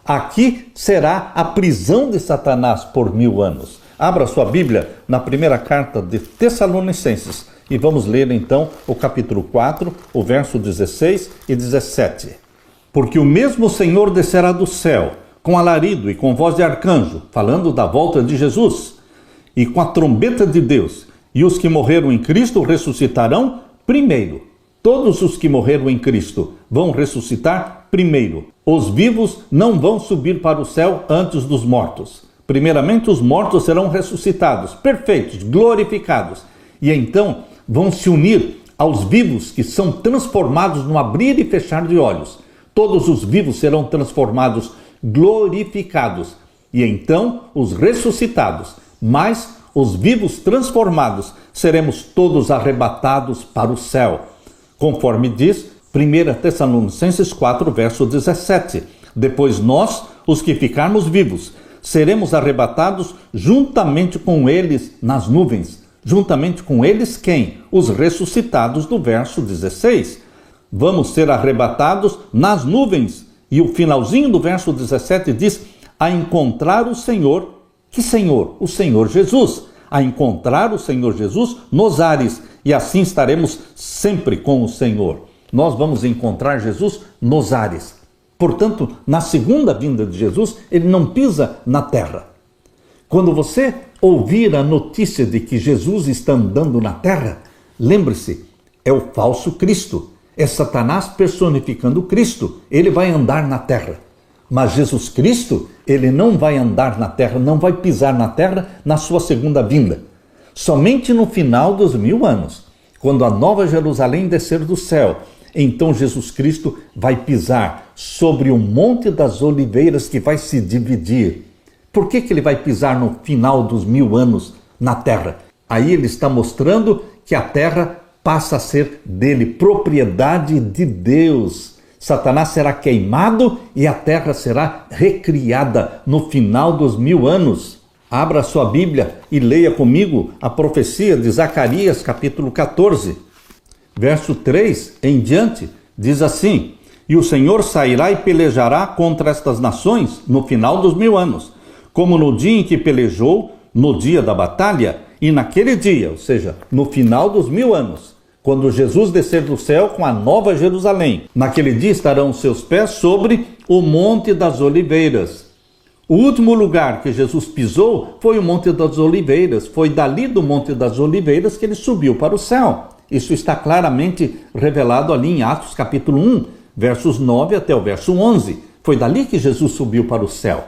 [SPEAKER 1] Aqui será a prisão de Satanás por 1000 anos. Abra sua Bíblia na primeira carta de Tessalonicenses e vamos ler então o capítulo 4, o verso 16 e 17. Porque o mesmo Senhor descerá do céu, com alarido e com voz de arcanjo, falando da volta de Jesus, e com a trombeta de Deus, e os que morreram em Cristo ressuscitarão primeiro. Todos os que morreram em Cristo vão ressuscitar primeiro. Os vivos não vão subir para o céu antes dos mortos. Primeiramente os mortos serão ressuscitados, perfeitos, glorificados, e então vão se unir aos vivos que são transformados no abrir e fechar de olhos. Todos os vivos serão transformados, glorificados, e então os ressuscitados, mas os vivos transformados, seremos todos arrebatados para o céu. Conforme diz 1 Tessalonicenses 4, verso 17. Depois nós, os que ficarmos vivos, seremos arrebatados juntamente com eles nas nuvens. Juntamente com eles quem? Os ressuscitados do verso 16. Vamos ser arrebatados nas nuvens. E o finalzinho do verso 17 diz: a encontrar o Senhor. Que Senhor? O Senhor Jesus. A encontrar o Senhor Jesus nos ares. E assim estaremos sempre com o Senhor. Nós vamos encontrar Jesus nos ares. Portanto, na segunda vinda de Jesus, ele não pisa na terra. Quando você ouvir a notícia de que Jesus está andando na terra, lembre-se, é o falso Cristo. É Satanás personificando Cristo. Ele vai andar na terra. Mas Jesus Cristo, ele não vai andar na terra, não vai pisar na terra na sua segunda vinda. Somente no final dos 1000 anos, quando a nova Jerusalém descer do céu, então Jesus Cristo vai pisar sobre o Monte das Oliveiras que vai se dividir. Por que ele vai pisar no final dos 1000 anos na terra? Aí ele está mostrando que a terra passa a ser dele, propriedade de Deus. Satanás será queimado e a terra será recriada no final dos 1000 anos. Abra sua Bíblia e leia comigo a profecia de Zacarias, capítulo 14. Verso 3 em diante, diz assim: e o Senhor sairá e pelejará contra estas nações no final dos 1000 anos, como no dia em que pelejou, no dia da batalha, e naquele dia, ou seja, no final dos 1000 anos, quando Jesus descer do céu com a nova Jerusalém. Naquele dia estarão seus pés sobre o Monte das Oliveiras. O último lugar que Jesus pisou foi o Monte das Oliveiras. Foi dali do Monte das Oliveiras que ele subiu para o céu. Isso está claramente revelado ali em Atos capítulo 1, versos 9 até o verso 11. Foi dali que Jesus subiu para o céu.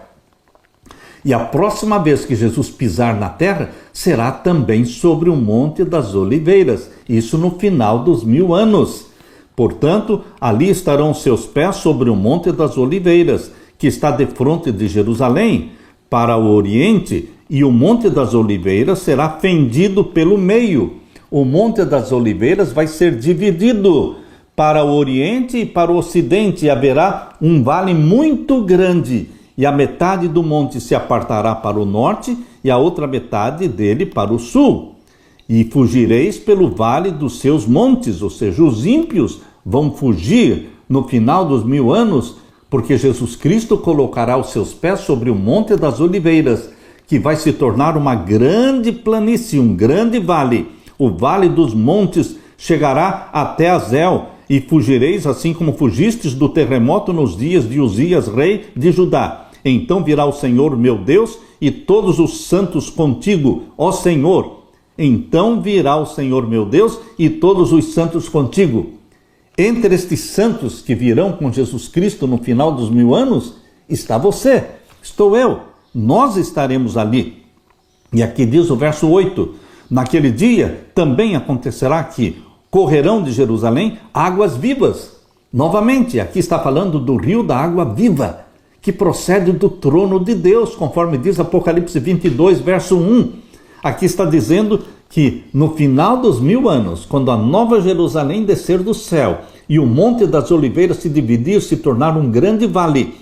[SPEAKER 1] E a próxima vez que Jesus pisar na terra, será também sobre o Monte das Oliveiras. Isso no final dos 1000 anos. Portanto, ali estarão seus pés sobre o Monte das Oliveiras, que está defronte de Jerusalém, para o oriente, e o Monte das Oliveiras será fendido pelo meio. O Monte das Oliveiras vai ser dividido para o oriente e para o ocidente, e haverá um vale muito grande, e a metade do monte se apartará para o norte, e a outra metade dele para o sul. E fugireis pelo vale dos seus montes, ou seja, os ímpios vão fugir no final dos 1000 anos, porque Jesus Cristo colocará os seus pés sobre o Monte das Oliveiras, que vai se tornar uma grande planície, um grande vale. O vale dos montes chegará até Azel, e fugireis assim como fugistes do terremoto nos dias de Uzias, rei de Judá. Então virá o Senhor meu Deus e todos os santos contigo, ó Senhor. Então virá o Senhor meu Deus e todos os santos contigo. Entre estes santos que virão com Jesus Cristo no final dos 1000 anos, está você, estou eu, nós estaremos ali. E aqui diz o verso 8, naquele dia também acontecerá que correrão de Jerusalém águas vivas. Novamente, aqui está falando do rio da água viva, que procede do trono de Deus, conforme diz Apocalipse 22, verso 1. Aqui está dizendo que no final dos 1000 anos, quando a nova Jerusalém descer do céu e o Monte das Oliveiras se dividir, se tornar um grande vale,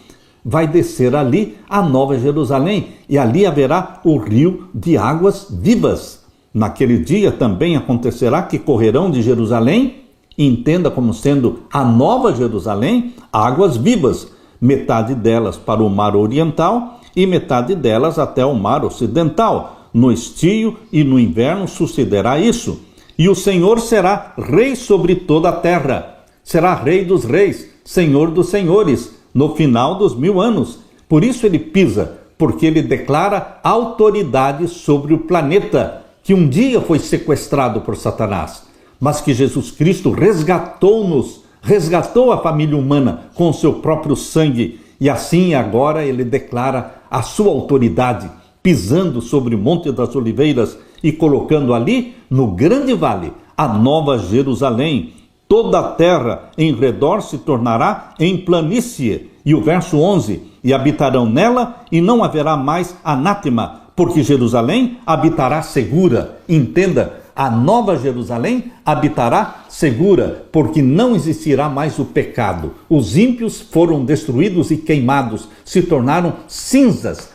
[SPEAKER 1] vai descer ali a nova Jerusalém e ali haverá o rio de águas vivas. Naquele dia também acontecerá que correrão de Jerusalém, entenda como sendo a nova Jerusalém, águas vivas, metade delas para o mar oriental e metade delas até o mar ocidental. No estio e no inverno sucederá isso. E o Senhor será rei sobre toda a terra. Será rei dos reis, senhor dos senhores, no final dos 1000 anos. Por isso ele pisa, porque ele declara autoridade sobre o planeta, que um dia foi sequestrado por Satanás, mas que Jesus Cristo resgatou a família humana com o seu próprio sangue, e assim agora ele declara a sua autoridade, pisando sobre o Monte das Oliveiras e colocando ali, no grande vale, a nova Jerusalém. Toda a terra em redor se tornará em planície. E o verso 11, e habitarão nela e não haverá mais anátema, porque Jerusalém habitará segura. Entenda, a nova Jerusalém habitará segura, porque não existirá mais o pecado. Os ímpios foram destruídos e queimados, se tornaram cinzas.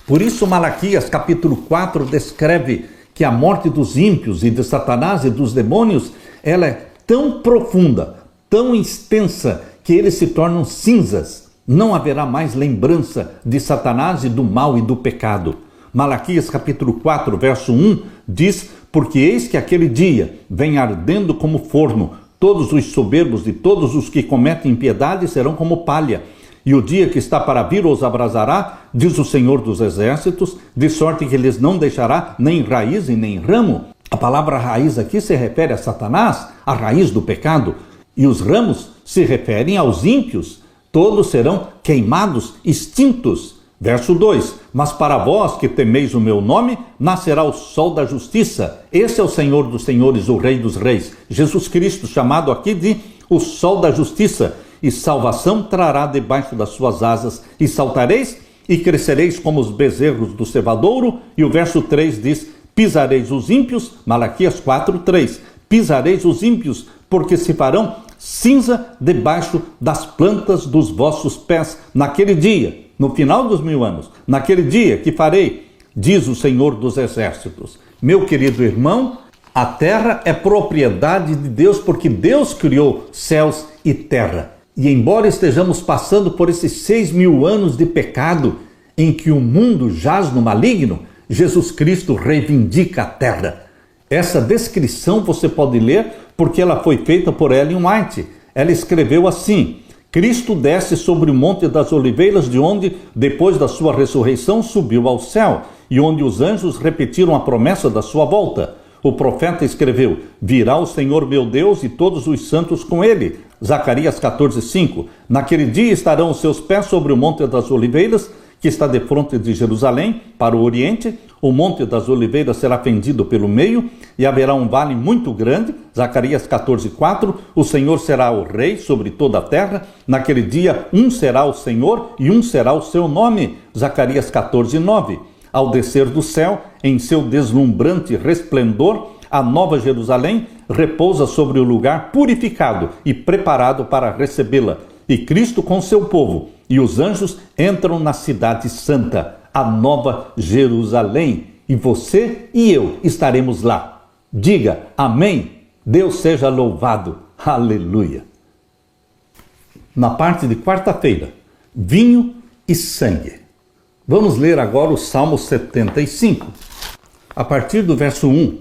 [SPEAKER 1] Por isso Malaquias capítulo 4 descreve que a morte dos ímpios e de Satanás e dos demônios, ela é tão profunda, tão extensa, que eles se tornam cinzas. Não haverá mais lembrança de Satanás e do mal e do pecado. Malaquias capítulo 4, verso 1 diz: porque eis que aquele dia vem ardendo como forno, todos os soberbos e todos os que cometem impiedade serão como palha. E o dia que está para vir os abrasará, diz o Senhor dos Exércitos, de sorte que lhes não deixará nem raiz e nem ramo. A palavra raiz aqui se refere a Satanás, a raiz do pecado, e os ramos se referem aos ímpios. Todos serão queimados, extintos. Verso 2, mas para vós que temeis o meu nome, nascerá o sol da justiça. Esse é o Senhor dos senhores, o Rei dos reis, Jesus Cristo, chamado aqui de o sol da justiça. E salvação trará debaixo das suas asas, e saltareis e crescereis como os bezerros do cevadouro. E o verso 3 diz: pisareis os ímpios, Malaquias 4, 3, pisareis os ímpios, porque se farão cinza debaixo das plantas dos vossos pés, naquele dia, no final dos 1000 anos, naquele dia que farei, diz o Senhor dos Exércitos. Meu querido irmão, a terra é propriedade de Deus, porque Deus criou céus e terra. E embora estejamos passando por esses 6000 anos de pecado, em que o mundo jaz no maligno, Jesus Cristo reivindica a terra. Essa descrição você pode ler porque ela foi feita por Ellen White. Ela escreveu assim: Cristo desce sobre o Monte das Oliveiras, de onde, depois da sua ressurreição, subiu ao céu, e onde os anjos repetiram a promessa da sua volta. O profeta escreveu: virá o Senhor meu Deus e todos os santos com ele. Zacarias 14:5. Naquele dia estarão os seus pés sobre o Monte das Oliveiras, que está defronte de Jerusalém, para o oriente. O Monte das Oliveiras será fendido pelo meio, e haverá um vale muito grande. Zacarias 14:4. O Senhor será o rei sobre toda a terra. Naquele dia, um será o Senhor e um será o seu nome. Zacarias 14:9. Ao descer do céu, em seu deslumbrante resplendor, a nova Jerusalém repousa sobre o lugar purificado e preparado para recebê-la. E Cristo com seu povo e os anjos entram na cidade santa, a nova Jerusalém. E você e eu estaremos lá. Diga amém. Deus seja louvado. Aleluia. Na parte de quarta-feira, vinho e sangue. Vamos ler agora o Salmo 75. A partir do verso 1.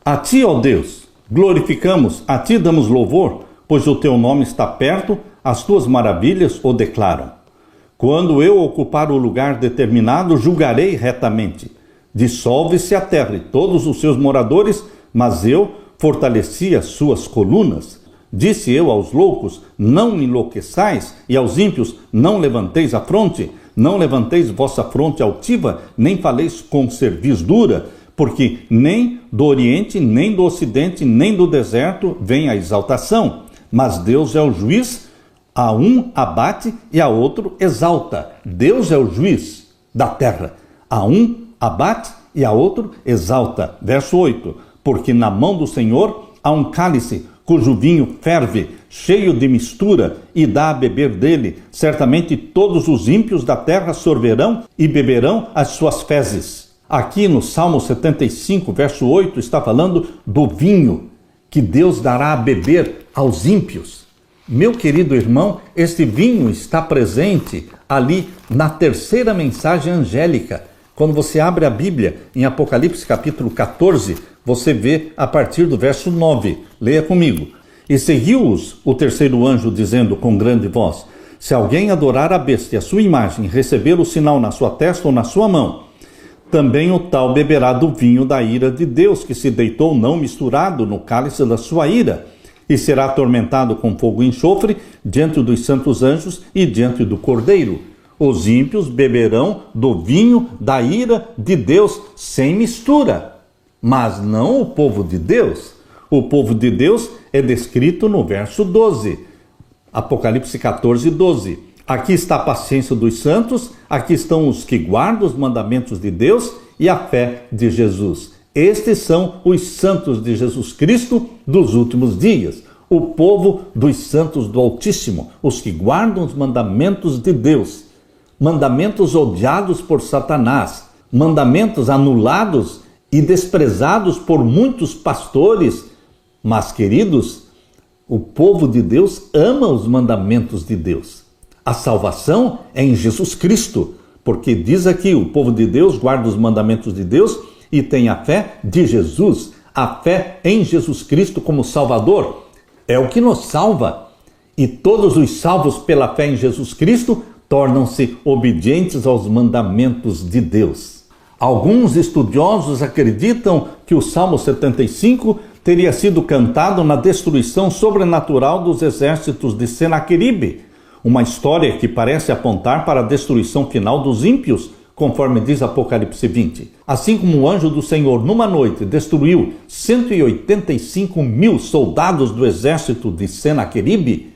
[SPEAKER 1] A ti, ó Deus, Glorificamos, a ti damos louvor, pois o teu nome está perto, as tuas maravilhas o declaram. Quando eu ocupar o lugar determinado, julgarei retamente. Dissolve-se a terra e todos os seus moradores, mas eu fortaleci as suas colunas. Disse eu aos loucos, não enlouqueçais, e aos ímpios, não levanteis a fronte, não levanteis vossa fronte altiva, nem faleis com cerviz dura, porque nem do Oriente, nem do Ocidente, nem do deserto vem a exaltação. Mas Deus é o juiz, a um abate e a outro exalta. Deus é o juiz da terra, a um abate e a outro exalta. Verso 8, porque na mão do Senhor há um cálice, cujo vinho ferve, cheio de mistura, e dá a beber dele. Certamente todos os ímpios da terra sorverão e beberão as suas fezes. Aqui no Salmo 75, verso 8, está falando do vinho que Deus dará a beber aos ímpios. Meu querido irmão, este vinho está presente ali na terceira mensagem angélica. Quando você abre a Bíblia, em Apocalipse capítulo 14, você vê a partir do verso 9. Leia comigo. E seguiu-os o terceiro anjo, dizendo com grande voz: se alguém adorar a besta e a sua imagem, receber o sinal na sua testa ou na sua mão, também o tal beberá do vinho da ira de Deus, que se deitou não misturado no cálice da sua ira, e será atormentado com fogo e enxofre diante dos santos anjos e diante do Cordeiro. Os ímpios beberão do vinho da ira de Deus sem mistura, mas não o povo de Deus. O povo de Deus é descrito no verso 12, Apocalipse 14, 12. Aqui está a paciência dos santos, aqui estão os que guardam os mandamentos de Deus e a fé de Jesus. Estes são os santos de Jesus Cristo dos últimos dias, o povo dos santos do Altíssimo, os que guardam os mandamentos de Deus, mandamentos odiados por Satanás, mandamentos anulados e desprezados por muitos pastores. Mas, queridos, o povo de Deus ama os mandamentos de Deus. A salvação é em Jesus Cristo, porque diz aqui, o povo de Deus guarda os mandamentos de Deus e tem a fé de Jesus. A fé em Jesus Cristo como Salvador é o que nos salva. E todos os salvos pela fé em Jesus Cristo tornam-se obedientes aos mandamentos de Deus. Alguns estudiosos acreditam que o Salmo 75 teria sido cantado na destruição sobrenatural dos exércitos de Senaqueribe, uma história que parece apontar para a destruição final dos ímpios, conforme diz Apocalipse 20. Assim como o anjo do Senhor, numa noite, destruiu 185.000 soldados do exército de Senaqueribe,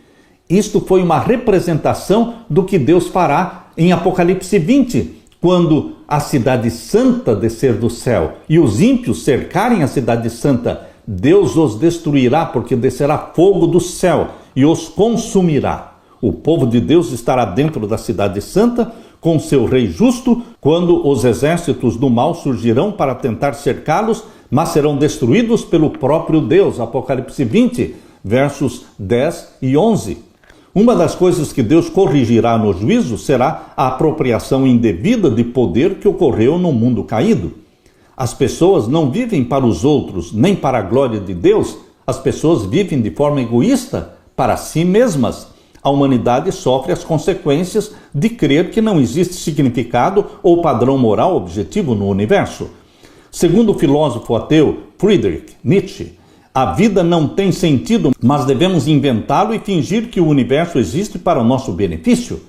[SPEAKER 1] isto foi uma representação do que Deus fará em Apocalipse 20, quando a cidade santa descer do céu e os ímpios cercarem a cidade santa. Deus os destruirá, porque descerá fogo do céu e os consumirá. O povo de Deus estará dentro da cidade santa com seu rei justo, quando os exércitos do mal surgirão para tentar cercá-los, mas serão destruídos pelo próprio Deus. Apocalipse 20, versos 10 e 11. Uma das coisas que Deus corrigirá no juízo será a apropriação indevida de poder que ocorreu no mundo caído. As pessoas não vivem para os outros, nem para a glória de Deus. As pessoas vivem de forma egoísta, para si mesmas. A humanidade sofre as consequências de crer que não existe significado ou padrão moral objetivo no universo. Segundo o filósofo ateu Friedrich Nietzsche, a vida não tem sentido, mas devemos inventá-lo e fingir que o universo existe para o nosso benefício.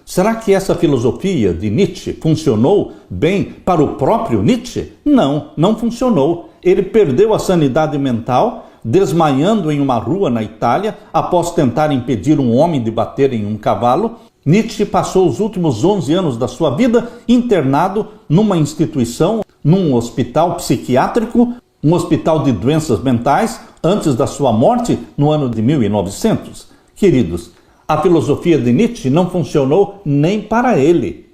[SPEAKER 1] Será que essa filosofia de Nietzsche funcionou bem para o próprio Nietzsche? Não, não funcionou. Ele perdeu a sanidade mental, desmaiando em uma rua na Itália, após tentar impedir um homem de bater em um cavalo. Nietzsche passou os últimos 11 anos da sua vida internado numa instituição, num hospital psiquiátrico, um hospital de doenças mentais, antes da sua morte, no ano de 1900. Queridos, a filosofia de Nietzsche não funcionou nem para ele.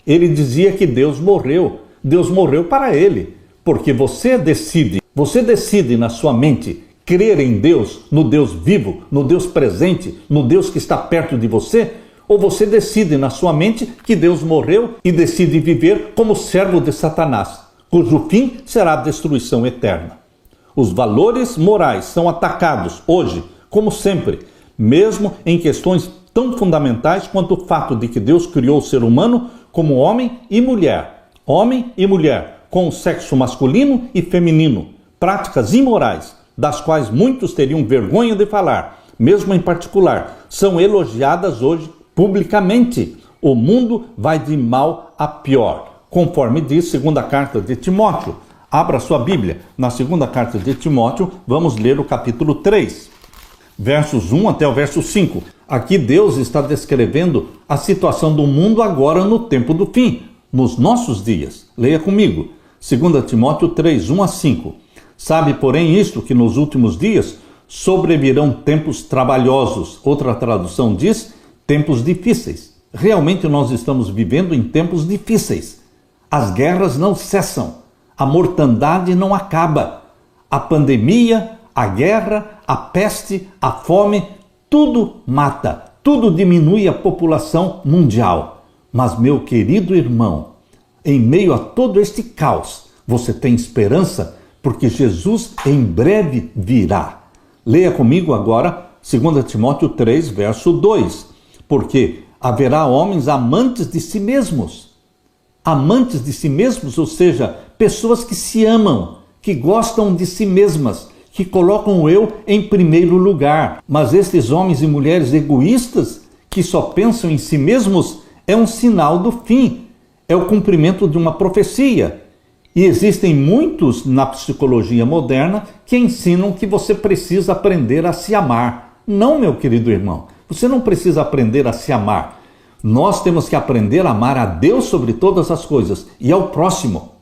[SPEAKER 1] Ele dizia que Deus morreu. Deus morreu para ele, porque você decide na sua mente crer em Deus, no Deus vivo, no Deus presente, no Deus que está perto de você, ou você decide na sua mente que Deus morreu e decide viver como servo de Satanás, cujo fim será a destruição eterna. Os valores morais são atacados hoje, como sempre, mesmo em questões tão fundamentais quanto o fato de que Deus criou o ser humano como homem e mulher, com o sexo masculino e feminino, práticas imorais, das quais muitos teriam vergonha de falar, mesmo em particular, são elogiadas hoje publicamente. O mundo vai de mal a pior, conforme diz segunda carta de Timóteo. Abra sua Bíblia. Na segunda carta de Timóteo, vamos ler o capítulo 3, versos 1 até o verso 5. Aqui Deus está descrevendo a situação do mundo agora no tempo do fim, nos nossos dias. Leia comigo. 2 Timóteo 3, 1 a 5. Sabe, porém, isto, que nos últimos dias sobrevirão tempos trabalhosos. Outra tradução diz, tempos difíceis. Realmente nós estamos vivendo em tempos difíceis. As guerras não cessam. A mortandade não acaba. A pandemia, a guerra, a peste, a fome, tudo mata, tudo diminui a população mundial. Mas, meu querido irmão, em meio a todo este caos, você tem esperança, porque Jesus em breve virá. Leia comigo agora 2 Timóteo 3, verso 2. Porque haverá homens amantes de si mesmos. Amantes de si mesmos, ou seja, pessoas que se amam, que gostam de si mesmas, que colocam o eu em primeiro lugar. Mas estes homens e mulheres egoístas, que só pensam em si mesmos, é um sinal do fim. É o cumprimento de uma profecia. E existem muitos na psicologia moderna que ensinam que você precisa aprender a se amar. Não, meu querido irmão, você não precisa aprender a se amar. Nós temos que aprender a amar a Deus sobre todas as coisas e ao próximo.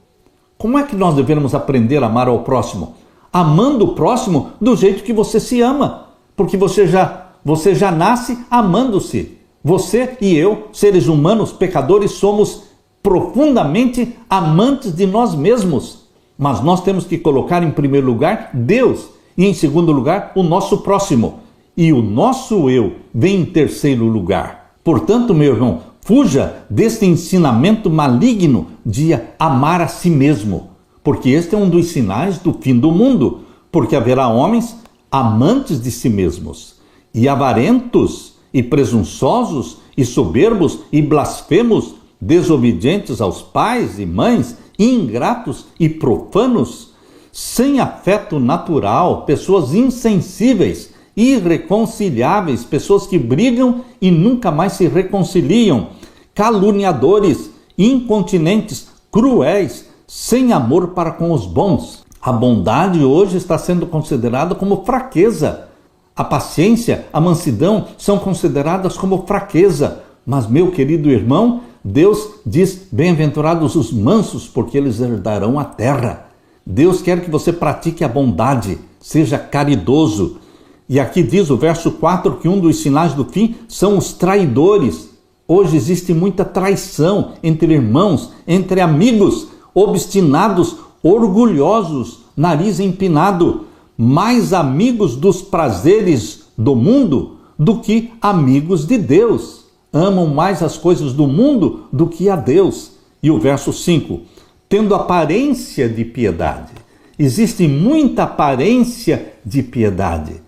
[SPEAKER 1] Como é que nós devemos aprender a amar ao próximo? Amando o próximo do jeito que você se ama, porque você já nasce amando-se. Você e eu, seres humanos, pecadores, somos profundamente amantes de nós mesmos. Mas nós temos que colocar em primeiro lugar Deus e em segundo lugar o nosso próximo. E o nosso eu vem em terceiro lugar. Portanto, meu irmão, fuja deste ensinamento maligno de amar a si mesmo, porque este é um dos sinais do fim do mundo, porque haverá homens amantes de si mesmos, e avarentos, e presunçosos, e soberbos, e blasfemos, desobedientes aos pais e mães, ingratos e profanos, sem afeto natural, pessoas insensíveis, irreconciliáveis, pessoas que brigam e nunca mais se reconciliam, caluniadores, incontinentes, cruéis, sem amor para com os bons. A bondade hoje está sendo considerada como fraqueza. A paciência, a mansidão são consideradas como fraqueza. Mas, meu querido irmão, Deus diz, bem-aventurados os mansos, porque eles herdarão a terra. Deus quer que você pratique a bondade, seja caridoso. E aqui diz o verso 4 que um dos sinais do fim são os traidores. Hoje existe muita traição entre irmãos, entre amigos, obstinados, orgulhosos, nariz empinado, mais amigos dos prazeres do mundo do que amigos de Deus. Amam mais as coisas do mundo do que a Deus. E o verso 5, tendo aparência de piedade. Existe muita aparência de piedade.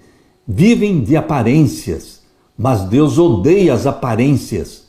[SPEAKER 1] Vivem de aparências, mas Deus odeia as aparências.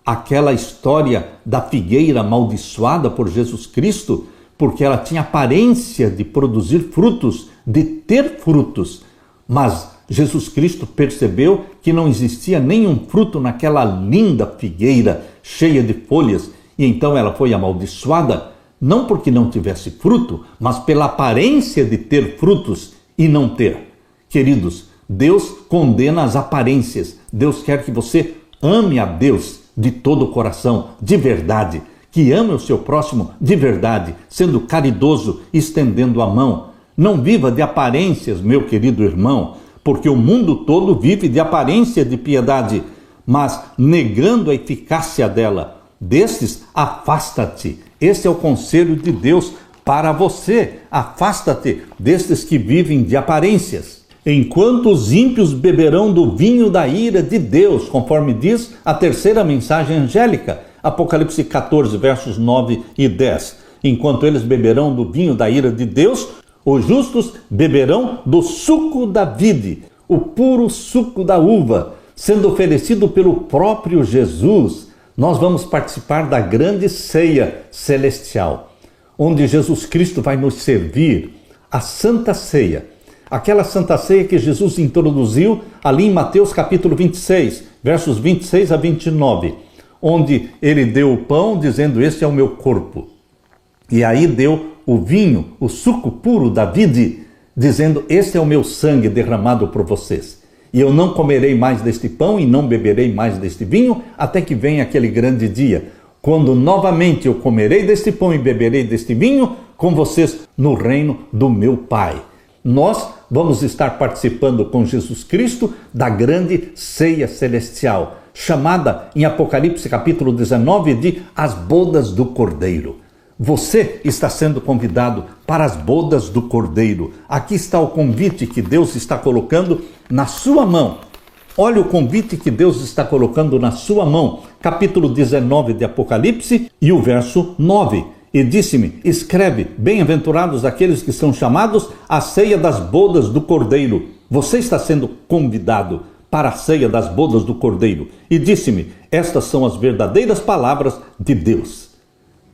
[SPEAKER 1] Aquela história da figueira amaldiçoada por Jesus Cristo, porque ela tinha aparência de produzir frutos, de ter frutos. Mas Jesus Cristo percebeu que não existia nenhum fruto naquela linda figueira cheia de folhas, e então ela foi amaldiçoada, não porque não tivesse fruto, mas pela aparência de ter frutos e não ter. Queridos, Deus condena as aparências. Deus quer que você ame a Deus de todo o coração, de verdade, que ame o seu próximo de verdade, sendo caridoso, estendendo a mão. Não viva de aparências, meu querido irmão, porque o mundo todo vive de aparência de piedade, mas negando a eficácia dela. Destes, afasta-te. Esse é o conselho de Deus para você. Afasta-te destes que vivem de aparências. Enquanto os ímpios beberão do vinho da ira de Deus, conforme diz a terceira mensagem angélica, Apocalipse 14, versos 9 e 10. Enquanto eles beberão do vinho da ira de Deus, Os justos beberão do suco da vide, o puro suco da uva, sendo oferecido pelo próprio Jesus. Nós vamos participar da grande ceia celestial, onde Jesus Cristo vai nos servir a Santa Ceia. Aquela Santa Ceia que Jesus introduziu ali em Mateus capítulo 26, versos 26 a 29, onde ele deu o pão dizendo: este é o meu corpo. E aí deu o vinho, o suco puro da vide, dizendo: este é o meu sangue derramado por vocês. E eu não comerei mais deste pão e não beberei mais deste vinho, até que venha aquele grande dia, quando novamente eu comerei deste pão e beberei deste vinho com vocês no reino do meu Pai. Nós vamos estar participando com Jesus Cristo da grande ceia celestial, chamada em Apocalipse capítulo 19 de as bodas do Cordeiro. Você está sendo convidado para as bodas do Cordeiro. Aqui está o convite que Deus está colocando na sua mão. Olha o convite que Deus está colocando na sua mão. Capítulo 19 de Apocalipse e o verso 9. E disse-me: escreve, bem-aventurados aqueles que são chamados à ceia das bodas do Cordeiro. Você está sendo convidado para a ceia das bodas do Cordeiro. E disse-me: estas são as verdadeiras palavras de Deus.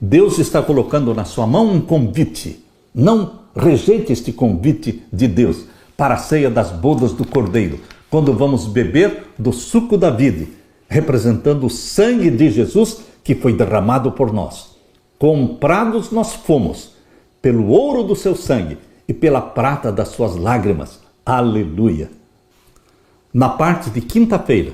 [SPEAKER 1] Deus está colocando na sua mão um convite. Não rejeite este convite de Deus para a ceia das bodas do Cordeiro, quando vamos beber do suco da vide, representando o sangue de Jesus que foi derramado por nós. Comprados nós fomos pelo ouro do seu sangue e pela prata das suas lágrimas. Aleluia! Na parte de quinta-feira,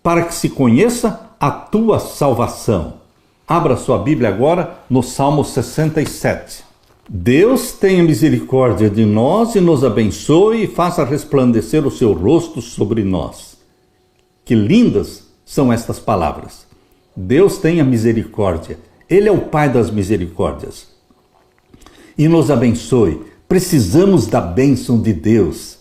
[SPEAKER 1] para que se conheça a tua salvação. Abra sua Bíblia agora no Salmo 67. Deus tenha misericórdia de nós e nos abençoe e faça resplandecer o seu rosto sobre nós. Que lindas são estas palavras. Deus tenha misericórdia. Ele é o Pai das misericórdias. E nos abençoe. Precisamos da bênção de Deus.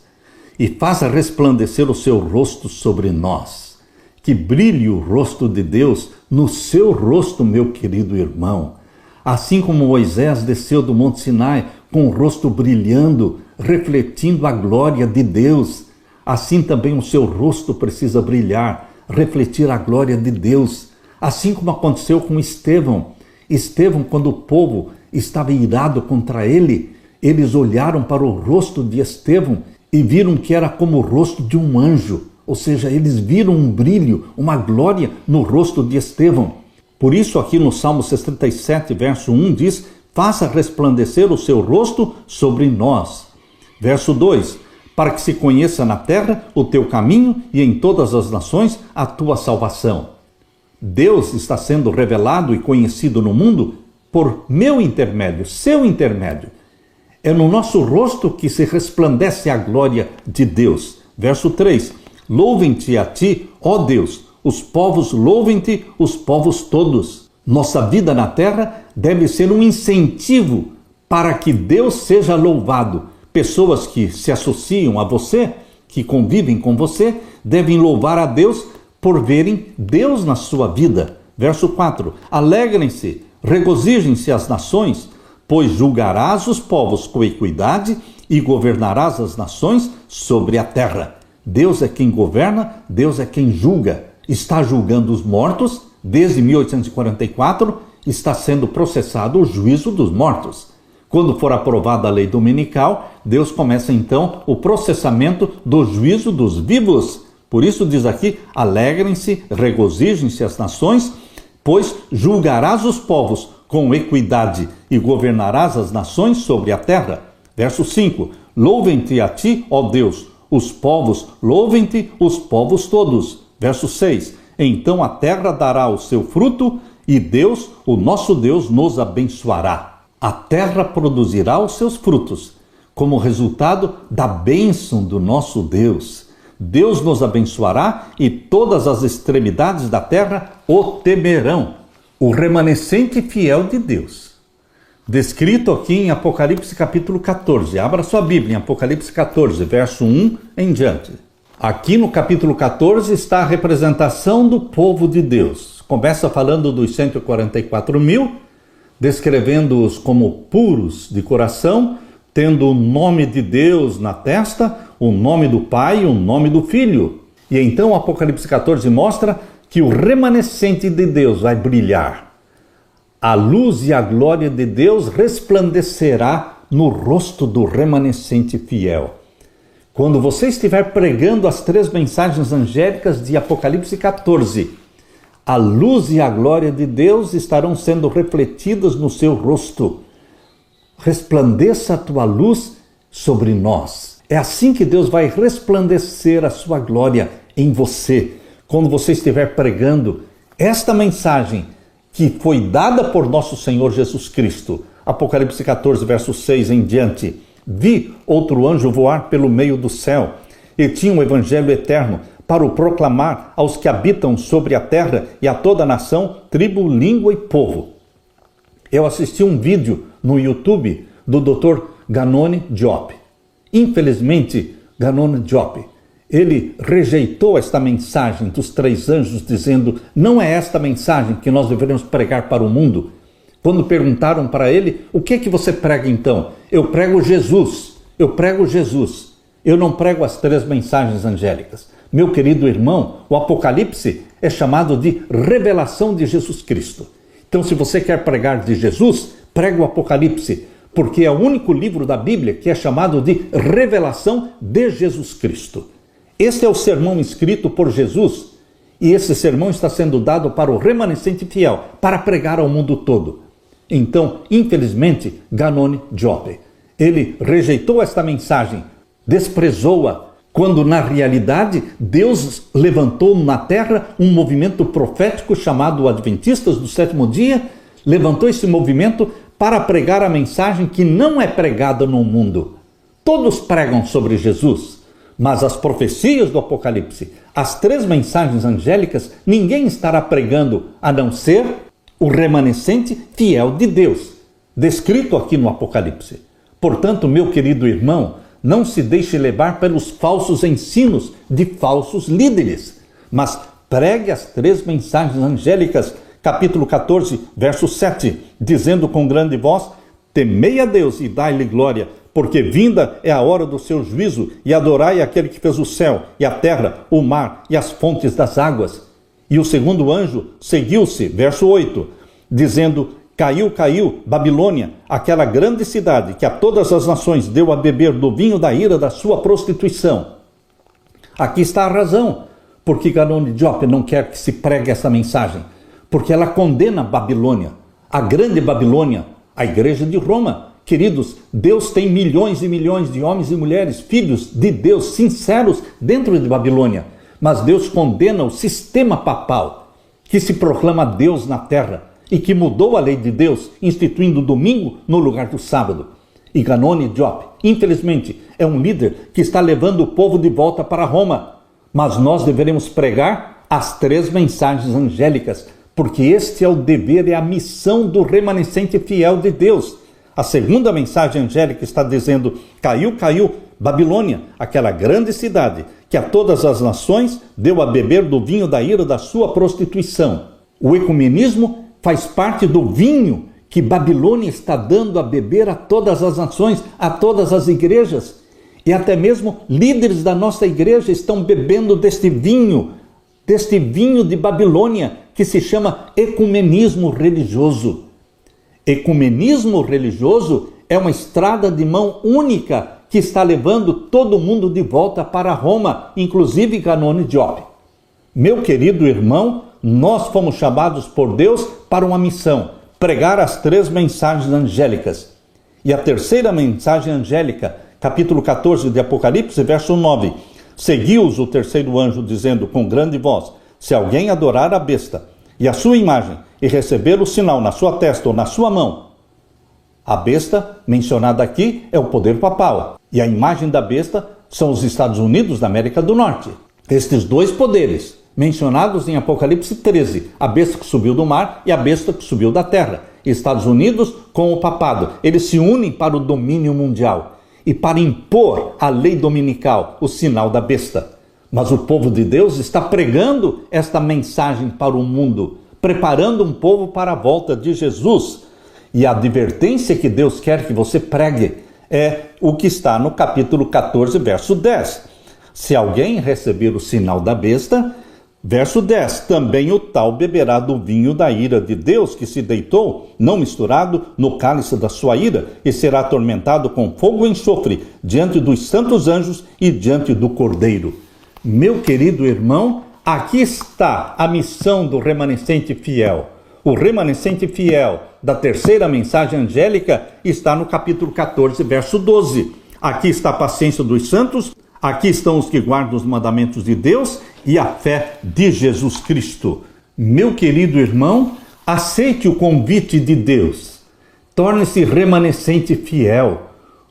[SPEAKER 1] E faça resplandecer o seu rosto sobre nós. Que brilhe o rosto de Deus no seu rosto, meu querido irmão. Assim como Moisés desceu do Monte Sinai com o rosto brilhando, refletindo a glória de Deus, assim também o seu rosto precisa brilhar, refletir a glória de Deus. Assim como aconteceu com Estevão. Estevão, quando o povo estava irado contra ele, eles olharam para o rosto de Estevão e viram que era como o rosto de um anjo. Ou seja, eles viram um brilho, uma glória no rosto de Estevão. Por isso aqui no Salmo 67, verso 1 diz: faça resplandecer o seu rosto sobre nós. Verso 2: para que se conheça na terra o teu caminho e em todas as nações a tua salvação. Deus está sendo revelado e conhecido no mundo por meu intermédio, seu intermédio. É no nosso rosto que se resplandece a glória de Deus. Verso 3: louvem-te a ti, ó Deus, os povos louvem-te, os povos todos. Nossa vida na terra deve ser um incentivo para que Deus seja louvado. Pessoas que se associam a você, que convivem com você, devem louvar a Deus por verem Deus na sua vida. Verso 4: alegrem-se, regozijem-se as nações, pois julgarás os povos com equidade e governarás as nações sobre a terra. Deus é quem governa, Deus é quem julga. Está julgando os mortos, desde 1844 está sendo processado o juízo dos mortos. Quando for aprovada a lei dominical, Deus começa então o processamento do juízo dos vivos. Por isso diz aqui: alegrem-se, regozijem-se as nações, pois julgarás os povos com equidade e governarás as nações sobre a terra. Verso 5: louvem-te a ti, ó Deus, os povos, louvem-te os povos todos. Verso 6: então a terra dará o seu fruto e Deus, o nosso Deus, nos abençoará. A terra produzirá os seus frutos, como resultado da bênção do nosso Deus. Deus nos abençoará e todas as extremidades da terra o temerão. O remanescente fiel de Deus. Descrito aqui em Apocalipse capítulo 14. Abra sua Bíblia em Apocalipse 14, verso 1 em diante. Aqui no capítulo 14 está a representação do povo de Deus. Começa falando dos 144 mil, descrevendo-os como puros de coração, tendo o nome de Deus na testa, o nome do Pai e o nome do Filho. E então o Apocalipse 14 mostra que o remanescente de Deus vai brilhar. A luz e a glória de Deus resplandecerá no rosto do remanescente fiel. Quando você estiver pregando as 3 mensagens angélicas de Apocalipse 14, a luz e a glória de Deus estarão sendo refletidas no seu rosto. Resplandeça a tua luz sobre nós. É assim que Deus vai resplandecer a sua glória em você. Quando você estiver pregando esta mensagem que foi dada por nosso Senhor Jesus Cristo. Apocalipse 14, verso 6 em diante. Vi outro anjo voar pelo meio do céu, e tinha um evangelho eterno para o proclamar aos que habitam sobre a terra e a toda nação, tribo, língua e povo. Eu assisti um vídeo no YouTube do Dr. Ganoni Diop. Infelizmente, Ganoni Diop, ele rejeitou esta mensagem dos 3 anjos, dizendo: não é esta mensagem que nós deveríamos pregar para o mundo. Quando perguntaram para ele: o que é que você prega então? Eu prego Jesus, eu prego Jesus. Eu não prego as 3 mensagens angélicas. Meu querido irmão, o Apocalipse é chamado de revelação de Jesus Cristo. Então, se você quer pregar de Jesus, pregue o Apocalipse, porque é o único livro da Bíblia que é chamado de revelação de Jesus Cristo. Este é o sermão escrito por Jesus, e esse sermão está sendo dado para o remanescente fiel, para pregar ao mundo todo. Então, infelizmente, Ganoni Diop, ele rejeitou esta mensagem, desprezou-a, quando na realidade Deus levantou na terra um movimento profético chamado Adventistas do Sétimo Dia, levantou esse movimento para pregar a mensagem que não é pregada no mundo. Todos pregam sobre Jesus, mas as profecias do Apocalipse, as 3 mensagens angélicas, ninguém estará pregando a não ser o remanescente fiel de Deus, descrito aqui no Apocalipse. Portanto, meu querido irmão, não se deixe levar pelos falsos ensinos de falsos líderes, mas pregue as 3 mensagens angélicas, capítulo 14, verso 7, dizendo com grande voz: temei a Deus e dai-lhe glória, porque vinda é a hora do seu juízo, e adorai aquele que fez o céu, e a terra, o mar e as fontes das águas. E o segundo anjo seguiu-se, verso 8, dizendo: caiu, caiu, Babilônia, aquela grande cidade que a todas as nações deu a beber do vinho da ira da sua prostituição. Aqui está a razão, porque Ganoni Diop não quer que se pregue essa mensagem, porque ela condena a Babilônia, a grande Babilônia, a igreja de Roma. Queridos, Deus tem milhões e milhões de homens e mulheres, filhos de Deus, sinceros dentro de Babilônia. Mas Deus condena o sistema papal, que se proclama Deus na terra e que mudou a lei de Deus, instituindo o domingo no lugar do sábado. E Ganoni Diop, infelizmente, é um líder que está levando o povo de volta para Roma. Mas nós deveremos pregar as 3 mensagens angélicas, porque este é o dever e a missão do remanescente fiel de Deus. A segunda mensagem angélica está dizendo: caiu, caiu, Babilônia, aquela grande cidade que a todas as nações deu a beber do vinho da ira da sua prostituição. O ecumenismo faz parte do vinho que Babilônia está dando a beber a todas as nações, a todas as igrejas. E até mesmo líderes da nossa igreja estão bebendo deste vinho de Babilônia, que se chama ecumenismo religioso. Ecumenismo religioso é uma estrada de mão única que está levando todo mundo de volta para Roma, inclusive Ganoni Diop. Meu querido irmão, nós fomos chamados por Deus para uma missão: pregar as 3 mensagens angélicas. E a terceira mensagem angélica, capítulo 14 de Apocalipse, verso 9. Seguiu-os o terceiro anjo, dizendo com grande voz: se alguém adorar a besta e a sua imagem, e receber o sinal na sua testa ou na sua mão. A besta mencionada aqui é o poder papal, e a imagem da besta são os Estados Unidos da América do Norte. Estes 2 poderes, mencionados em Apocalipse 13, a besta que subiu do mar e a besta que subiu da terra. Estados Unidos com o papado, eles se unem para o domínio mundial e para impor a lei dominical, o sinal da besta. Mas o povo de Deus está pregando esta mensagem para o mundo, preparando um povo para a volta de Jesus. E a advertência que Deus quer que você pregue é o que está no capítulo 14, verso 10. Se alguém receber o sinal da besta, verso 10, também o tal beberá do vinho da ira de Deus que se deitou, não misturado, no cálice da sua ira, e será atormentado com fogo e enxofre, diante dos santos anjos e diante do Cordeiro. Meu querido irmão, aqui está a missão do remanescente fiel. O remanescente fiel da terceira mensagem angélica está no capítulo 14, verso 12. Aqui está a paciência dos santos, aqui estão os que guardam os mandamentos de Deus e a fé de Jesus Cristo. Meu querido irmão, aceite o convite de Deus. Torne-se remanescente fiel.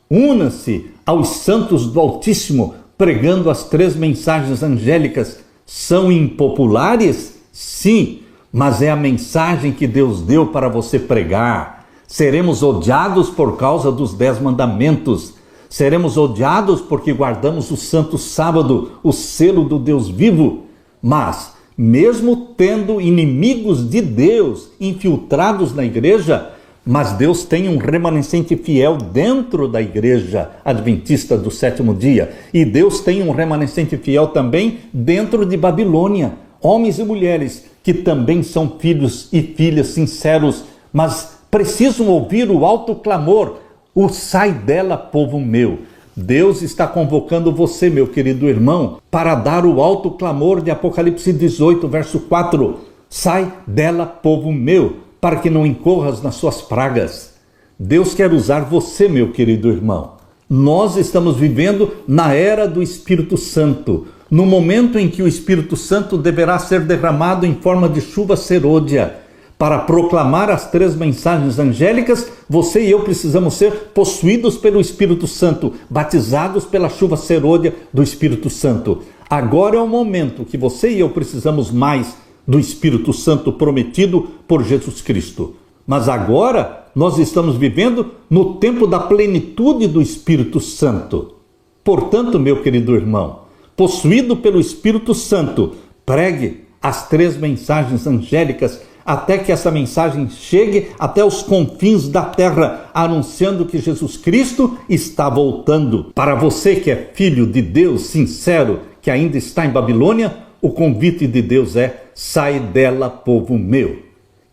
[SPEAKER 1] Una-se aos santos do Altíssimo, pregando as três mensagens angélicas. São impopulares? Sim, mas é a mensagem que Deus deu para você pregar. Seremos odiados por causa dos 10 mandamentos. Seremos odiados porque guardamos o Santo Sábado, o selo do Deus vivo. Mas, mesmo tendo inimigos de Deus infiltrados na igreja, mas Deus tem um remanescente fiel dentro da igreja adventista do sétimo dia. E Deus tem um remanescente fiel também dentro de Babilônia. Homens e mulheres que também são filhos e filhas sinceros, mas precisam ouvir o alto clamor, o sai dela, povo meu. Deus está convocando você, meu querido irmão, para dar o alto clamor de Apocalipse 18, verso 4. Sai dela, povo meu, para que não incorras nas suas pragas. Deus quer usar você, meu querido irmão. Nós estamos vivendo na era do Espírito Santo, no momento em que o Espírito Santo deverá ser derramado em forma de chuva serôdia. Para proclamar as três mensagens angélicas, você e eu precisamos ser possuídos pelo Espírito Santo, batizados pela chuva serôdia do Espírito Santo. Agora é o momento que você e eu precisamos mais do Espírito Santo prometido por Jesus Cristo. Mas agora nós estamos vivendo no tempo da plenitude do Espírito Santo. Portanto, meu querido irmão, possuído pelo Espírito Santo, pregue as três mensagens angélicas até que essa mensagem chegue até os confins da terra, anunciando que Jesus Cristo está voltando. Para você que é filho de Deus sincero, que ainda está em Babilônia, o convite de Deus é: sai dela, povo meu.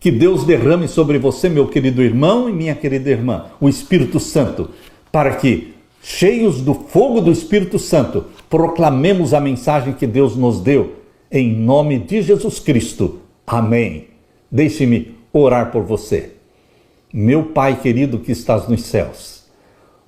[SPEAKER 1] Que Deus derrame sobre você, meu querido irmão e minha querida irmã, o Espírito Santo, para que, cheios do fogo do Espírito Santo, proclamemos a mensagem que Deus nos deu, em nome de Jesus Cristo. Amém. Deixe-me orar por você. Meu Pai querido que estás nos céus,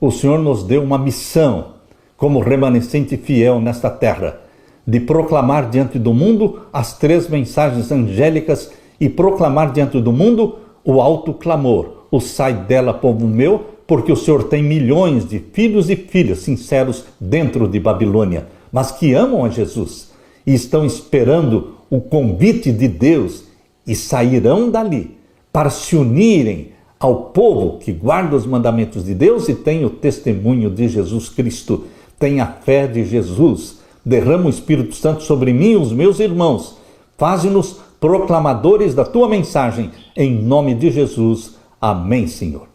[SPEAKER 1] o Senhor nos deu uma missão, como remanescente fiel nesta terra, de proclamar diante do mundo as três mensagens angélicas e proclamar diante do mundo o alto clamor, o sai dela, povo meu, porque o Senhor tem milhões de filhos e filhas sinceros dentro de Babilônia, mas que amam a Jesus e estão esperando o convite de Deus e sairão dali para se unirem ao povo que guarda os mandamentos de Deus e tem o testemunho de Jesus Cristo, tem a fé de Jesus. Derrama o Espírito Santo sobre mim e os meus irmãos. Faze-nos proclamadores da tua mensagem, em nome de Jesus. Amém, Senhor.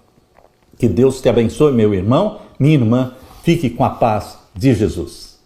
[SPEAKER 1] Que Deus te abençoe, meu irmão, minha irmã. Fique com a paz de Jesus.